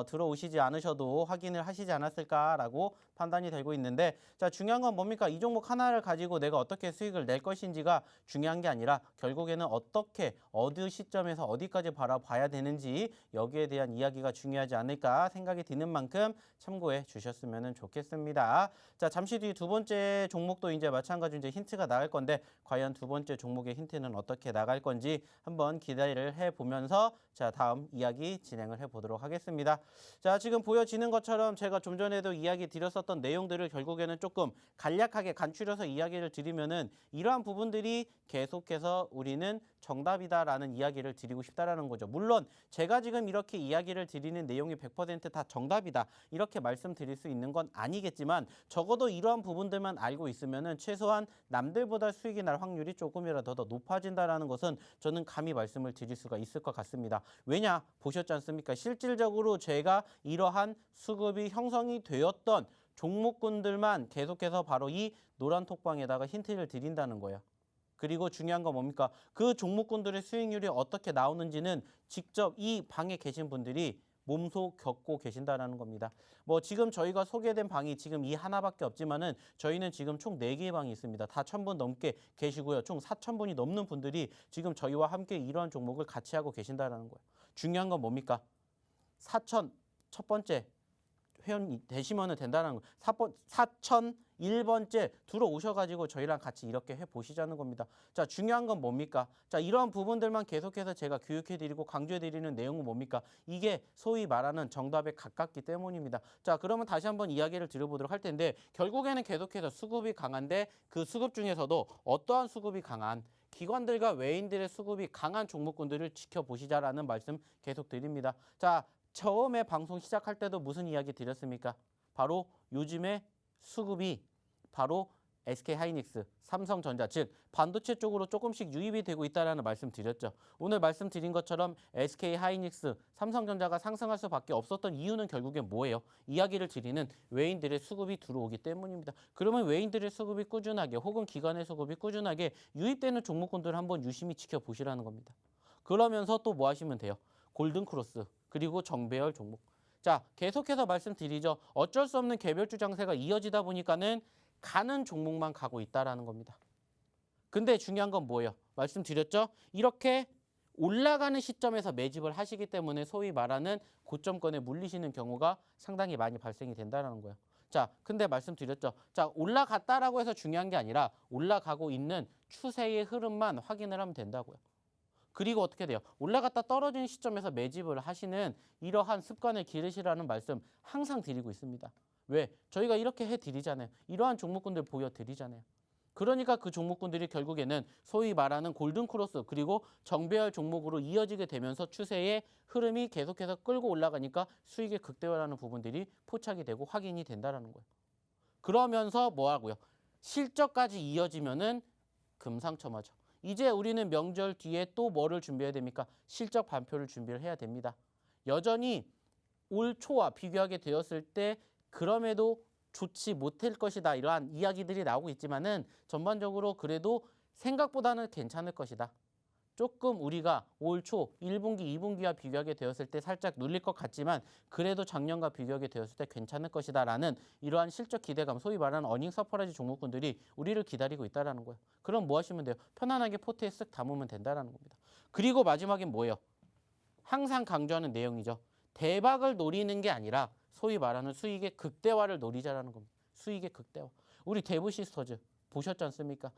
들어오시지 않으셔도 확인을 하시지 않았을까라고 판단이 되고 있는데, 자, 중요한 건 뭡니까? 이 종목 하나를 가지고 내가 어떻게 수익을 낼 것인지가 중요한 게 아니라 결국에는 어떻게 어느 시점에서 어디까지 바라봐야 되는지 여기에 대한 이야기가 중요하지 않을까 생각이 드는 만큼 참고해 주셨으면 좋겠습니다. 자, 잠시 뒤 두 번째 종목도 이제 마찬가지로 이제 힌트가 나갈 건데 과연 두 번째 종목의 힌트는 어떻게 나갈 건지 한번 기대를 해보면서 자, 다음 이야기 진행을 해보도록 하겠습니다. 자, 지금 보여지는 것처럼 제가 좀 전에도 이야기 드렸었던 내용들을 결국에는 조금 간략하게 간추려서 이야기를 드리면은 이러한 부분들이 계속해서 우리는 정답이다라는 이야기를 드리고 싶다라는 거죠. 물론 제가 지금 이렇게 이야기를 드리는 내용이 100%다 정답이다 이렇게 말씀드릴 수 있는 건 아니겠지만 적어도 이러한 부분들만 알고 있으면은 최소한 남들보다 수익이 날 확률이 조금이라도 더 높아진다라는 것은 저는 감히 말씀을 드릴 수가 있을 것 같습니다. 왜냐? 보셨지 않습니까? 실질적으로 제가 이러한 수급이 형성이 되었던 종목군들만 계속해서 바로 이 노란 톡방에다가 힌트를 드린다는 거예요. 그리고 중요한 건 뭡니까? 그 종목군들의 수익률이 어떻게 나오는지는 직접 이 방에 계신 분들이 몸소 겪고 계신다는 겁니다. 뭐 지금 저희가 소개된 방이 지금 이 하나밖에 없지만은 저희는 지금 총 4개의 방이 있습니다. 다 1,000분 넘게 계시고요. 총 4,000분이 넘는 분들이 지금 저희와 함께 이러한 종목을 같이 하고 계신다는 거예요. 중요한 건 뭡니까? 4,000 첫 번째 회원이 되시면 된다는 거예요. 4,001번째 들어오셔가지고 저희랑 같이 이렇게 해보시자는 겁니다. 자, 중요한 건 뭡니까? 자, 이러한 부분들만 계속해서 제가 교육해드리고 강조해드리는 내용은 뭡니까? 이게 소위 말하는 정답에 가깝기 때문입니다. 자, 그러면 다시 한번 이야기를 드려보도록 할 텐데 결국에는 계속해서 수급이 강한데 그 수급 중에서도 어떠한 수급이 강한 기관들과 외인들의 수급이 강한 종목군들을 지켜보시자라는 말씀 계속 드립니다. 자, 처음에 방송 시작할 때도 무슨 이야기 드렸습니까? 바로 요즘에 수급이 바로 SK하이닉스, 삼성전자, 즉 반도체 쪽으로 조금씩 유입이 되고 있다는 말씀 드렸죠. 오늘 말씀드린 것처럼 SK하이닉스, 삼성전자가 상승할 수밖에 없었던 이유는 결국엔 뭐예요? 이야기를 드리는 외인들의 수급이 들어오기 때문입니다. 그러면 외인들의 수급이 꾸준하게 혹은 기관의 수급이 꾸준하게 유입되는 종목군들을 한번 유심히 지켜보시라는 겁니다. 그러면서 또 뭐 하시면 돼요? 골든크로스 그리고 정배열 종목. 자, 계속해서 말씀드리죠. 어쩔 수 없는 개별주 장세가 이어지다 보니까는 가는 종목만 가고 있다라는 겁니다. 근데 중요한 건 뭐예요? 말씀드렸죠? 이렇게 올라가는 시점에서 매집을 하시기 때문에 소위 말하는 고점권에 물리시는 경우가 상당히 많이 발생이 된다는 거예요. 자, 근데 말씀드렸죠. 자, 올라갔다라고 해서 중요한 게 아니라 올라가고 있는 추세의 흐름만 확인을 하면 된다고요. 그리고 어떻게 돼요? 올라갔다 떨어지는 시점에서 매집을 하시는 이러한 습관을 기르시라는 말씀 항상 드리고 있습니다. 왜? 저희가 이렇게 해드리잖아요. 이러한 종목군들 보여드리잖아요. 그러니까 그 종목군들이 결국에는 소위 말하는 골든크로스 그리고 정배열 종목으로 이어지게 되면서 추세의 흐름이 계속해서 끌고 올라가니까 수익의 극대화라는 부분들이 포착이 되고 확인이 된다는 거예요. 그러면서 뭐 하고요? 실적까지 이어지면은 금상첨화죠. 이제 우리는 명절 뒤에 또 뭐를 준비해야 됩니까? 실적 발표를 준비를 해야 됩니다. 여전히 올 초와 비교하게 되었을 때 그럼에도 좋지 못할 것이다. 이러한 이야기들이 나오고 있지만은 전반적으로 그래도 생각보다는 괜찮을 것이다. 조금 우리가 올 초 1분기, 2분기와 비교하게 되었을 때 살짝 눌릴 것 같지만 그래도 작년과 비교하게 되었을 때 괜찮을 것이다 라는 이러한 실적 기대감, 소위 말하는 어닝 서프라이즈 종목군들이 우리를 기다리고 있다는 거예요. 그럼 뭐 하시면 돼요? 편안하게 포트에 쓱 담으면 된다는 겁니다. 그리고 마지막엔 뭐예요? 항상 강조하는 내용이죠. 대박을 노리는 게 아니라 소위 말하는 수익의 극대화를 노리자라는 겁니다. 수익의 극대화. 우리 대부시스터즈 보셨지 않습니까?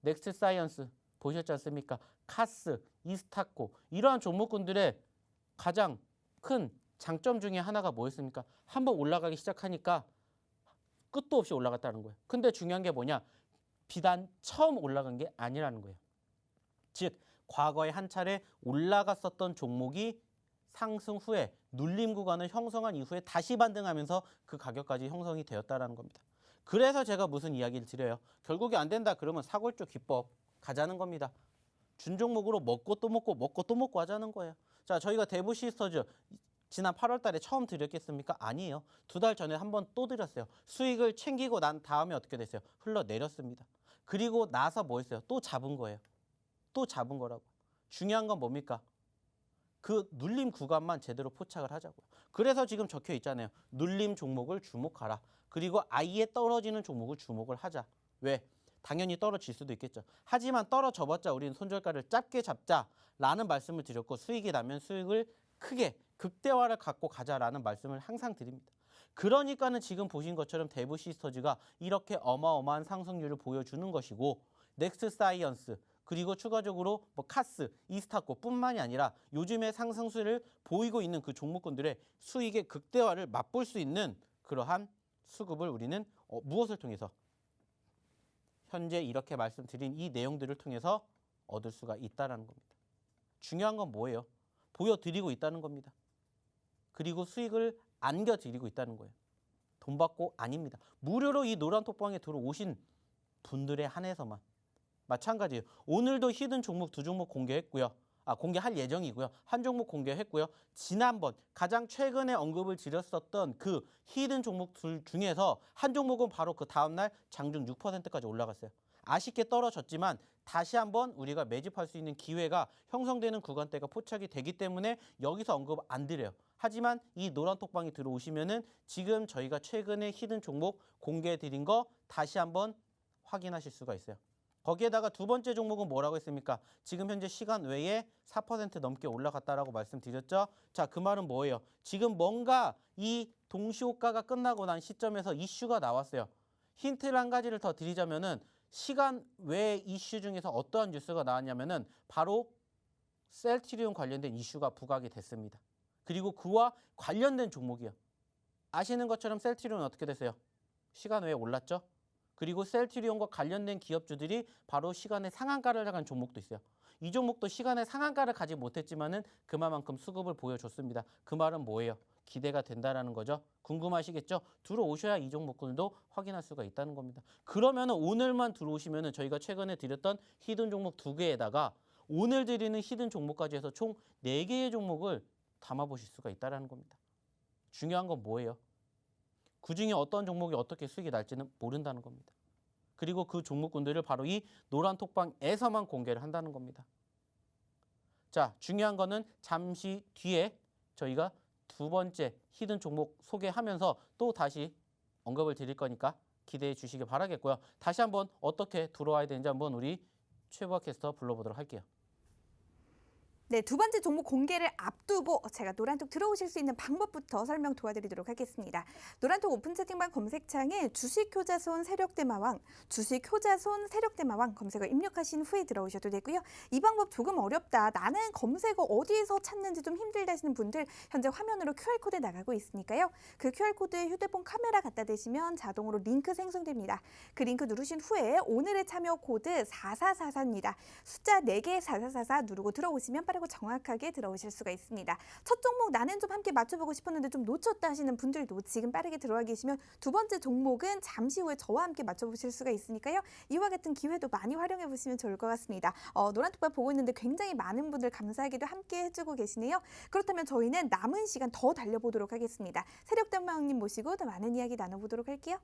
넥스사이언스 보셨지 않습니까? 카스, 이스타코 이러한 종목군들의 가장 큰 장점 중에 하나가 뭐였습니까? 한번 올라가기 시작하니까 끝도 없이 올라갔다는 거예요. 근데 중요한 게 뭐냐? 비단 처음 올라간 게 아니라는 거예요. 즉 과거에 한 차례 올라갔었던 종목이 상승 후에 눌림 구간을 형성한 이후에 다시 반등하면서 그 가격까지 형성이 되었다는 겁니다. 그래서 제가 무슨 이야기를 드려요. 결국에 안 된다 그러면 사골조 기법 가자는 겁니다. 준 종목으로 먹고 또 먹고 먹고 또 먹고 하자는 거예요. 자, 저희가 대부 시스터즈 지난 8월 달에 처음 드렸겠습니까? 아니에요. 2달 전에 한 번 또 드렸어요. 수익을 챙기고 난 다음에 어떻게 됐어요? 흘러내렸습니다. 그리고 나서 뭐 했어요? 또 잡은 거예요. 또 잡은 거라고. 중요한 건 뭡니까? 그 눌림 구간만 제대로 포착을 하자고요. 그래서 지금 적혀 있잖아요. 눌림 종목을 주목하라. 그리고 아예 떨어지는 종목을 주목을 하자. 왜? 당연히 떨어질 수도 있겠죠. 하지만 떨어져봤자 우리는 손절가를 짧게 잡자라는 말씀을 드렸고 수익이 나면 수익을 크게 극대화를 갖고 가자라는 말씀을 항상 드립니다. 그러니까는 지금 보신 것처럼 대부 시스터즈가 이렇게 어마어마한 상승률을 보여주는 것이고 넥스 사이언스 그리고 추가적으로 뭐 카스, 이스타코뿐만이 아니라 요즘의 상승세를 보이고 있는 그 종목군들의 수익의 극대화를 맛볼 수 있는 그러한 수급을 우리는 무엇을 통해서 현재 이렇게 말씀드린 이 내용들을 통해서 얻을 수가 있다는 겁니다. 중요한 건 뭐예요? 보여드리고 있다는 겁니다. 그리고 수익을 안겨드리고 있다는 거예요. 돈 받고 아닙니다. 무료로 이 노란톡방에 들어오신 분들에 한해서만. 마찬가지예요. 오늘도 히든 종목 2종목 공개했고요. 공개할 예정이고요. 한 종목 공개했고요. 지난번 가장 최근에 언급을 드렸었던 그 히든 종목들 중에서 한 종목은 바로 그 다음날 장중 6%까지 올라갔어요. 아쉽게 떨어졌지만 다시 한번 우리가 매집할 수 있는 기회가 형성되는 구간대가 포착이 되기 때문에 여기서 언급 안 드려요. 하지만 이 노란톡방에 들어오시면은 지금 저희가 최근에 히든 종목 공개해 드린 거 다시 한번 확인하실 수가 있어요. 거기에다가 두 번째 종목은 뭐라고 했습니까? 지금 현재 시간 외에 4% 넘게 올라갔다라고 말씀드렸죠. 자, 그 말은 뭐예요? 지금 뭔가 이 동시호가가 끝나고 난 시점에서 이슈가 나왔어요. 힌트를 한 가지를 더 드리자면은 시간 외 이슈 중에서 어떠한 뉴스가 나왔냐면은 바로 셀트리온 관련된 이슈가 부각이 됐습니다. 그리고 그와 관련된 종목이요. 아시는 것처럼 셀트리온은 어떻게 됐어요? 시간 외에 올랐죠? 그리고 셀트리온과 관련된 기업주들이 바로 시간의 상한가를 나간 종목도 있어요. 이 종목도 시간의 상한가를 가지 못했지만은 그만큼 수급을 보여줬습니다. 그 말은 뭐예요? 기대가 된다라는 거죠. 궁금하시겠죠? 들어오셔야 이 종목들도 확인할 수가 있다는 겁니다. 그러면은 오늘만 들어오시면은 저희가 최근에 드렸던 히든 종목 2개에다가 오늘 드리는 히든 종목까지 해서 총 4개의 종목을 담아보실 수가 있다는 겁니다. 중요한 건 뭐예요? 그중에 어떤 종목이 어떻게 수익이 날지는 모른다는 겁니다. 그리고 그 종목군들을 바로 이 노란톡방에서만 공개를 한다는 겁니다. 자, 중요한 거는 잠시 뒤에 저희가 두 번째 히든 종목 소개하면서 또 다시 언급을 드릴 거니까 기대해 주시기 바라겠고요. 다시 한번 어떻게 들어와야 되는지 한번 우리 최부하 캐스터 불러보도록 할게요. 네, 두 번째 종목 공개를 앞두고 제가 노란톡 들어오실 수 있는 방법부터 설명 도와드리도록 하겠습니다. 노란톡 오픈 채팅방 검색창에 주식효자손 세력대마왕, 주식효자손 세력대마왕 검색어 입력하신 후에 들어오셔도 되고요. 이 방법 조금 어렵다, 나는 검색어 어디에서 찾는지 좀 힘들다 하시는 분들 현재 화면으로 QR코드 나가고 있으니까요. 그 QR코드에 휴대폰 카메라 갖다 대시면 자동으로 링크 생성됩니다. 그 링크 누르신 후에 오늘의 참여 코드 4444입니다. 숫자 4개 4444 누르고 들어오시면 빠르고 정확하게 들어오실 수가 있습니다. 첫 종목 나는 좀 함께 맞춰보고 싶었는데 좀 놓쳤다 하시는 분들도 지금 빠르게 들어와 계시면 두 번째 종목은 잠시 후에 저와 함께 맞춰보실 수가 있으니까요. 이와 같은 기회도 많이 활용해 보시면 좋을 것 같습니다. 노란톡방 보고 있는데 굉장히 많은 분들 감사하게도 함께 해주고 계시네요. 그렇다면 저희는 남은 시간 더 달려보도록 하겠습니다. 세력대마왕님 모시고 더 많은 이야기 나눠보도록 할게요.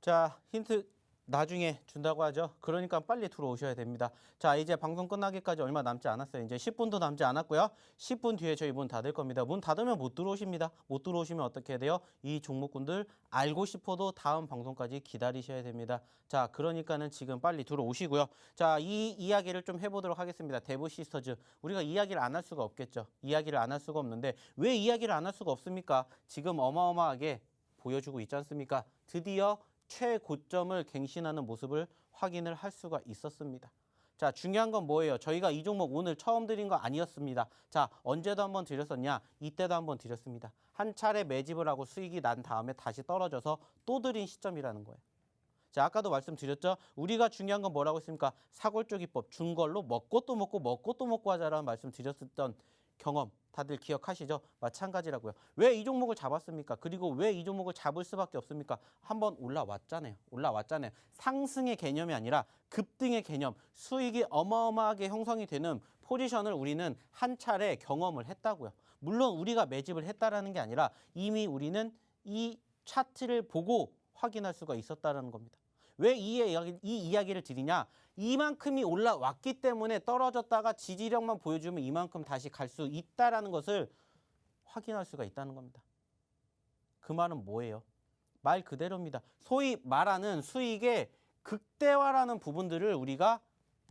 자, 힌트 나중에 준다고 하죠. 그러니까 빨리 들어오셔야 됩니다. 자, 이제 방송 끝나기까지 얼마 남지 않았어요. 이제 10분도 남지 않았고요. 10분 뒤에 저희 문 닫을 겁니다. 문 닫으면 못 들어오십니다. 못 들어오시면 어떻게 해야 돼요? 이 종목군들 알고 싶어도 다음 방송까지 기다리셔야 됩니다. 자, 그러니까는 지금 빨리 들어오시고요. 자, 이 이야기를 좀 해보도록 하겠습니다. 대부 시스터즈. 우리가 이야기를 안 할 수가 없겠죠. 이야기를 안 할 수가 없는데 왜 이야기를 안 할 수가 없습니까? 지금 어마어마하게 보여주고 있지 않습니까? 드디어 최고점을 갱신하는 모습을 확인을 할 수가 있었습니다. 자, 중요한 건 뭐예요? 저희가 이 종목 오늘 처음 드린 거 아니었습니다. 자, 언제도 한번 드렸었냐? 이때도 한번 드렸습니다. 한 차례 매집을 하고 수익이 난 다음에 다시 떨어져서 또 드린 시점이라는 거예요. 자, 아까도 말씀드렸죠? 우리가 중요한 건 뭐라고 했습니까? 사골조기법, 준 걸로 먹고 또 먹고 먹고 또 먹고 하자라는 말씀 드렸었던 경험 다들 기억하시죠? 마찬가지라고요. 왜 이 종목을 잡았습니까? 그리고 왜 이 종목을 잡을 수밖에 없습니까? 한번 올라왔잖아요. 올라왔잖아요. 상승의 개념이 아니라 급등의 개념, 수익이 어마어마하게 형성이 되는 포지션을 우리는 한 차례 경험을 했다고요. 물론 우리가 매집을 했다라는 게 아니라 이미 우리는 이 차트를 보고 확인할 수가 있었다는 겁니다. 왜 이 이야기를 드리냐? 이만큼이 올라왔기 때문에 떨어졌다가 지지력만 보여주면 이만큼 다시 갈 수 있다라는 것을 확인할 수가 있다는 겁니다. 그 말은 뭐예요? 말 그대로입니다. 소위 말하는 수익의 극대화라는 부분들을 우리가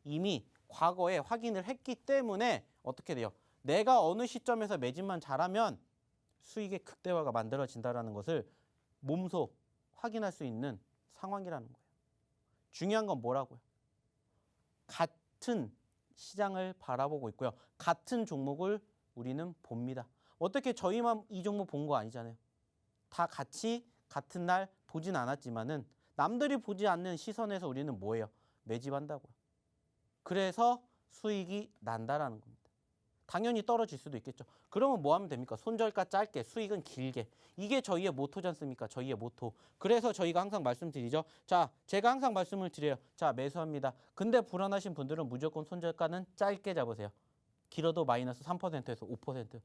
이미 과거에 확인을 했기 때문에 어떻게 돼요? 내가 어느 시점에서 매집만 잘하면 수익의 극대화가 만들어진다는 것을 몸소 확인할 수 있는 상황이라는 거예요. 중요한 건 뭐라고요? 같은 시장을 바라보고 있고요. 같은 종목을 우리는 봅니다. 어떻게 저희만 이 종목 본 거 아니잖아요. 다 같이 같은 날 보진 않았지만은 남들이 보지 않는 시선에서 우리는 뭐예요? 매집한다고요. 그래서 수익이 난다라는 겁니다. 당연히 떨어질 수도 있겠죠. 그러면 뭐 하면 됩니까? 손절가 짧게, 수익은 길게. 이게 저희의 모토지 않습니까? 저희의 모토. 그래서 저희가 항상 말씀드리죠. 자, 제가 항상 말씀을 드려요. 자, 매수합니다. 근데 불안하신 분들은 무조건 손절가는 짧게 잡으세요. 길어도 마이너스 3%에서 5%.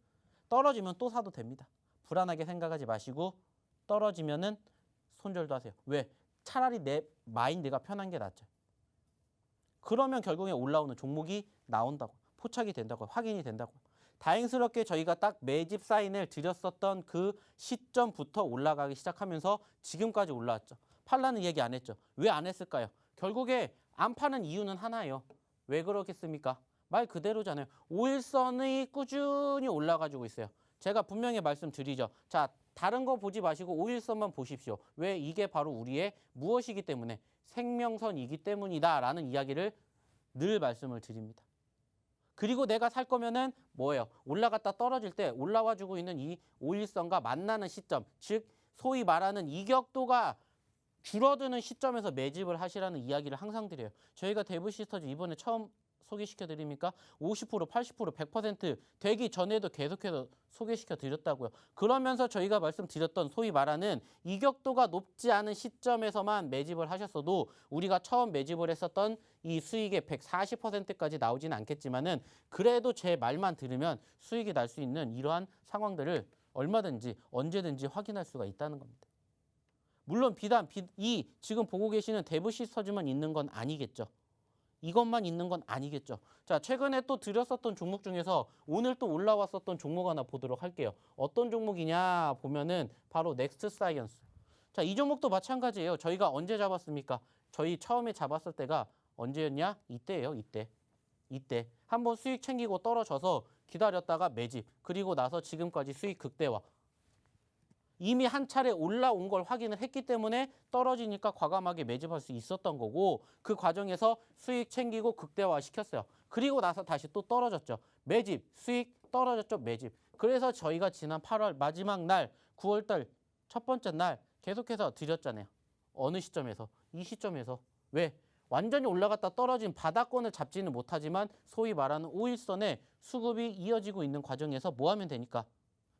떨어지면 또 사도 됩니다. 불안하게 생각하지 마시고 떨어지면은 손절도 하세요. 왜? 차라리 내 마인드가 편한 게 낫죠. 그러면 결국에 올라오는 종목이 나온다고. 포착이 된다고, 확인이 된다고. 다행스럽게 저희가 딱 매집 사인을 드렸었던 그 시점부터 올라가기 시작하면서 지금까지 올라왔죠. 팔라는 얘기 안 했죠. 왜 안 했을까요? 결국에 안 파는 이유는 하나예요. 왜 그렇겠습니까? 말 그대로잖아요. 5일선이 꾸준히 올라가지고 있어요. 제가 분명히 말씀드리죠. 자, 다른 거 보지 마시고 5일선만 보십시오. 왜? 이게 바로 우리의 무엇이기 때문에? 생명선이기 때문이다라는 이야기를 늘 말씀을 드립니다. 그리고 내가 살 거면은 뭐예요? 올라갔다 떨어질 때 올라와주고 있는 이 5일선과 만나는 시점, 즉 소위 말하는 이격도가 줄어드는 시점에서 매집을 하시라는 이야기를 항상 드려요. 저희가 데브시스터즈 이번에 처음 소개시켜 드립니까? 50%, 80%, 100% 되기 전에도 계속해서 소개시켜 드렸다고요. 그러면서 저희가 말씀드렸던 소위 말하는 이격도가 높지 않은 시점에서만 매집을 하셨어도 우리가 처음 매집을 했었던 이 수익의 140%까지 나오지는 않겠지만은 그래도 제 말만 들으면 수익이 날 수 있는 이러한 상황들을 얼마든지 언제든지 확인할 수가 있다는 겁니다. 물론 비단 이 지금 보고 계시는 데브시스터즈만 있는 건 아니겠죠. 이것만 있는 건 아니겠죠. 자, 최근에 또 드렸었던 종목 중에서 오늘 또 올라왔었던 종목 하나 보도록 할게요. 어떤 종목이냐 보면은 바로 넥스트 사이언스. 자, 이 종목도 마찬가지예요. 저희가 언제 잡았습니까? 저희 처음에 잡았을 때가 언제였냐? 이때예요. 이때. 한번 수익 챙기고 떨어져서 기다렸다가 매집. 그리고 나서 지금까지 수익 극대화. 이미 한 차례 올라온 걸 확인을 했기 때문에 떨어지니까 과감하게 매집할 수 있었던 거고 그 과정에서 수익 챙기고 극대화 시켰어요. 그리고 나서 다시 또 떨어졌죠. 매집, 수익, 떨어졌죠. 매집. 그래서 저희가 지난 8월 마지막 날, 9월달 첫 번째 날 계속해서 드렸잖아요. 어느 시점에서? 이 시점에서. 왜? 완전히 올라갔다 떨어진 바닥권을 잡지는 못하지만 소위 말하는 5일선에 수급이 이어지고 있는 과정에서 뭐 하면 되니까?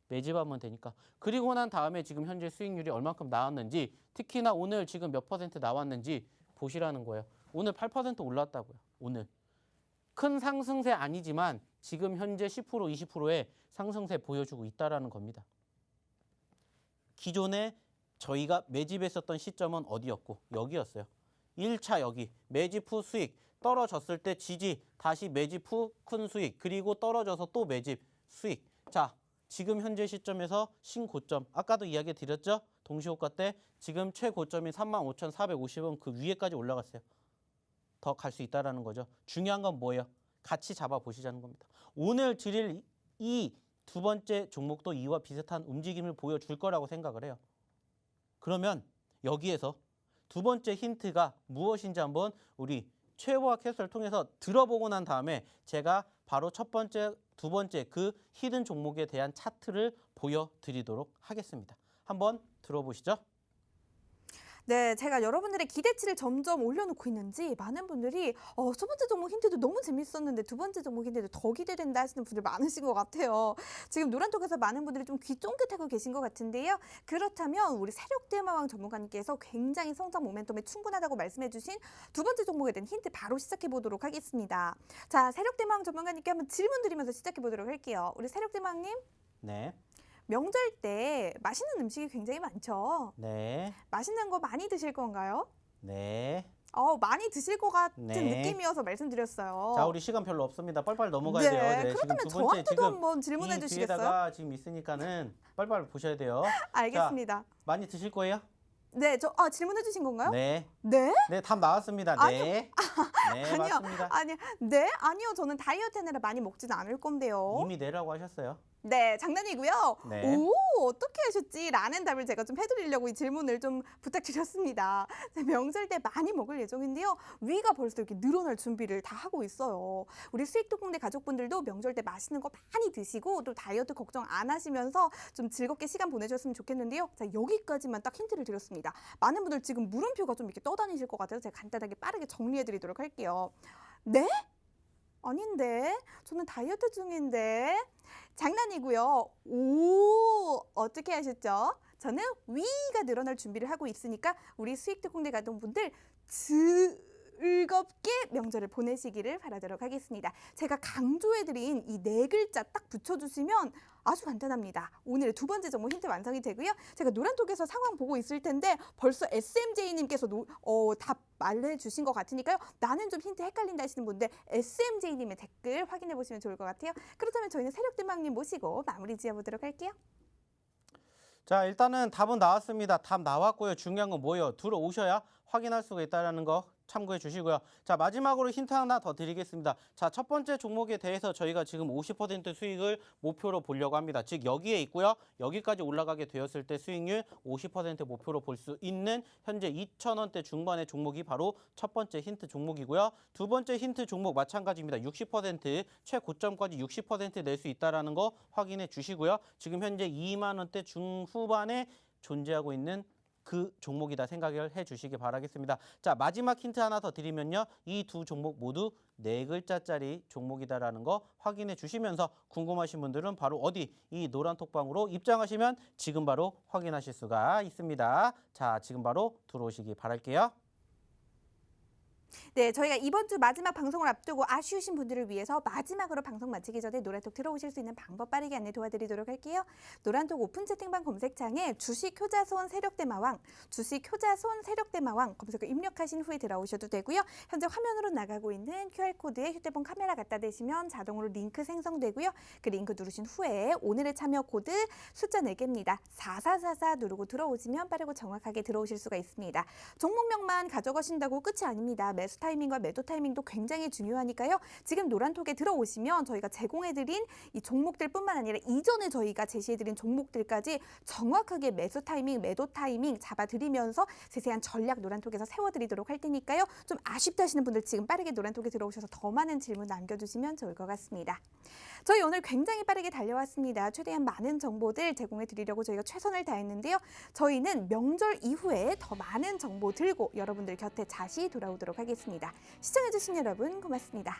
매집하면 되니까. 그리고 난 다음에 지금 현재 수익률이 얼만큼 나왔는지 특히나 오늘 지금 몇 퍼센트 나왔는지 보시라는 거예요. 오늘 8% 올랐다고요. 오늘. 큰 상승세 아니지만 지금 현재 10% 20%의 상승세 보여주고 있다는 겁니다. 기존에 저희가 매집했었던 시점은 어디였고 여기였어요. 1차 여기 매집 후 수익 떨어졌을 때 지지 다시 매집 후 큰 수익 그리고 떨어져서 또 매집 수익. 자, 지금 현재 시점에서 신고점 아까도 이야기 드렸죠? 동시호가 때 지금 최고점이 35,450원 그 위에까지 올라갔어요. 더 갈 수 있다는 거죠. 중요한 건 뭐예요? 같이 잡아보시자는 겁니다. 오늘 드릴 이 두 번째 종목도 이와 비슷한 움직임을 보여줄 거라고 생각을 해요. 그러면 여기에서 두 번째 힌트가 무엇인지 한번 우리 최후와 캐스터를 통해서 들어보고 난 다음에 제가 바로 첫 번째, 두 번째 그 히든 종목에 대한 차트를 보여드리도록 하겠습니다. 한번 들어보시죠. 네, 제가 여러분들의 기대치를 점점 올려놓고 있는지 많은 분들이 첫 번째 종목 힌트도 너무 재밌었는데 두 번째 종목 힌트도 더 기대된다 하시는 분들 많으신 것 같아요. 지금 노란톡에서 많은 분들이 좀 귀 쫑긋하고 계신 것 같은데요. 그렇다면 우리 세력대마왕 전문가님께서 굉장히 성장 모멘텀에 충분하다고 말씀해 주신 두 번째 종목에 대한 힌트 바로 시작해 보도록 하겠습니다. 자, 세력대마왕 전문가님께 한번 질문 드리면서 시작해 보도록 할게요. 우리 세력대마왕님. 네. 명절 때 맛있는 음식이 굉장히 많죠. 네. 맛있는 거 많이 드실 건가요? 네. 많이 드실 것 같은 네. 느낌이어서 말씀드렸어요. 자, 우리 시간 별로 없습니다. 빨리빨리 넘어가야 돼요. 네, 그렇다면 지금 두 번째 저한테도 지금 한번 질문해 이 주시겠어요? 뒤에다가 지금 있으니까는 빨리빨리 보셔야 돼요. 알겠습니다. 자, 많이 드실 거예요? 네, 질문해 주신 건가요? 네. 네? 네, 답 나왔습니다. 네. 네, 아니요. 맞습니다. 아니요. 저는 다이어트 하느라 많이 먹지는 않을 건데요. 이미 내라고 하셨어요. 네, 장난이고요. 네. 오, 어떻게 하셨지? 라는 답을 제가 좀 해드리려고 이 질문을 좀 부탁드렸습니다. 명절 때 많이 먹을 예정인데요. 위가 벌써 이렇게 늘어날 준비를 다 하고 있어요. 우리 수익특공대 가족분들도 명절 때 맛있는 거 많이 드시고 또 다이어트 걱정 안 하시면서 좀 즐겁게 시간 보내셨으면 좋겠는데요. 자, 여기까지만 딱 힌트를 드렸습니다. 많은 분들 지금 물음표가 좀 이렇게 떠다니실 것 같아서 제가 간단하게 빠르게 정리해드리도록 할게요. 네? 아닌데, 저는 다이어트 중인데. 장난이고요. 오, 어떻게 하셨죠? 저는 위가 늘어날 준비를 하고 있으니까 우리 수익특공대 가족분들 즐겁게 명절을 보내시기를 바라도록 하겠습니다. 제가 강조해드린 이 네 글자 딱 붙여주시면 아주 간단합니다. 오늘의 두 번째 종목 힌트 완성이 되고요. 제가 노란톡에서 상황 보고 있을 텐데 벌써 SMJ님께서 답 말해주신 것 같으니까요. 나는 좀 힌트 헷갈린다 하시는 분들 SMJ님의 댓글 확인해 보시면 좋을 것 같아요. 그렇다면 저희는 세력대망님 모시고 마무리 지어보도록 할게요. 자, 일단은 답은 나왔습니다. 답 나왔고요. 중요한 건 뭐예요? 들어오셔야 확인할 수가 있다는 거 참고해 주시고요. 자, 마지막으로 힌트 하나 더 드리겠습니다. 자, 첫 번째 종목에 대해서 저희가 지금 50% 수익을 목표로 보려고 합니다. 즉 여기에 있고요. 여기까지 올라가게 되었을 때 수익률 50% 목표로 볼 수 있는 현재 2,000원대 중반의 종목이 바로 첫 번째 힌트 종목이고요. 두 번째 힌트 종목 마찬가지입니다. 60% 최고점까지 60% 낼 수 있다는 거 확인해 주시고요. 지금 현재 2만 원대 중후반에 존재하고 있는 그 종목이다 생각을 해주시기 바라겠습니다. 자, 마지막 힌트 하나 더 드리면요. 이 두 종목 모두 네 글자짜리 종목이다라는 거 확인해 주시면서 궁금하신 분들은 바로 어디 이 노란 톡방으로 입장하시면 지금 바로 확인하실 수가 있습니다. 자, 지금 바로 들어오시기 바랄게요. 네, 저희가 이번 주 마지막 방송을 앞두고 아쉬우신 분들을 위해서 마지막으로 방송 마치기 전에 노란톡 들어오실 수 있는 방법 빠르게 안내 도와드리도록 할게요. 노란톡 오픈 채팅방 검색창에 주식 효자손 세력대마왕, 주식 효자손 세력대마왕 검색어 입력하신 후에 들어오셔도 되고요. 현재 화면으로 나가고 있는 QR코드에 휴대폰 카메라 갖다 대시면 자동으로 링크 생성되고요. 그 링크 누르신 후에 오늘의 참여 코드 숫자 4개입니다. 4444 누르고 들어오시면 빠르고 정확하게 들어오실 수가 있습니다. 종목명만 가져가신다고 끝이 아닙니다. 매수 타이밍과 매도 타이밍도 굉장히 중요하니까요. 지금 노란톡에 들어오시면 저희가 제공해드린 이 종목들뿐만 아니라 이전에 저희가 제시해드린 종목들까지 정확하게 매수 타이밍, 매도 타이밍 잡아드리면서 세세한 전략 노란톡에서 세워드리도록 할 테니까요. 좀 아쉽다 하시는 분들 지금 빠르게 노란톡에 들어오셔서 더 많은 질문 남겨주시면 좋을 것 같습니다. 저희 오늘 굉장히 빠르게 달려왔습니다. 최대한 많은 정보들 제공해드리려고 저희가 최선을 다했는데요. 저희는 명절 이후에 더 많은 정보 들고 여러분들 곁에 다시 돌아오도록 하겠습니다. 시청해주신 여러분 고맙습니다.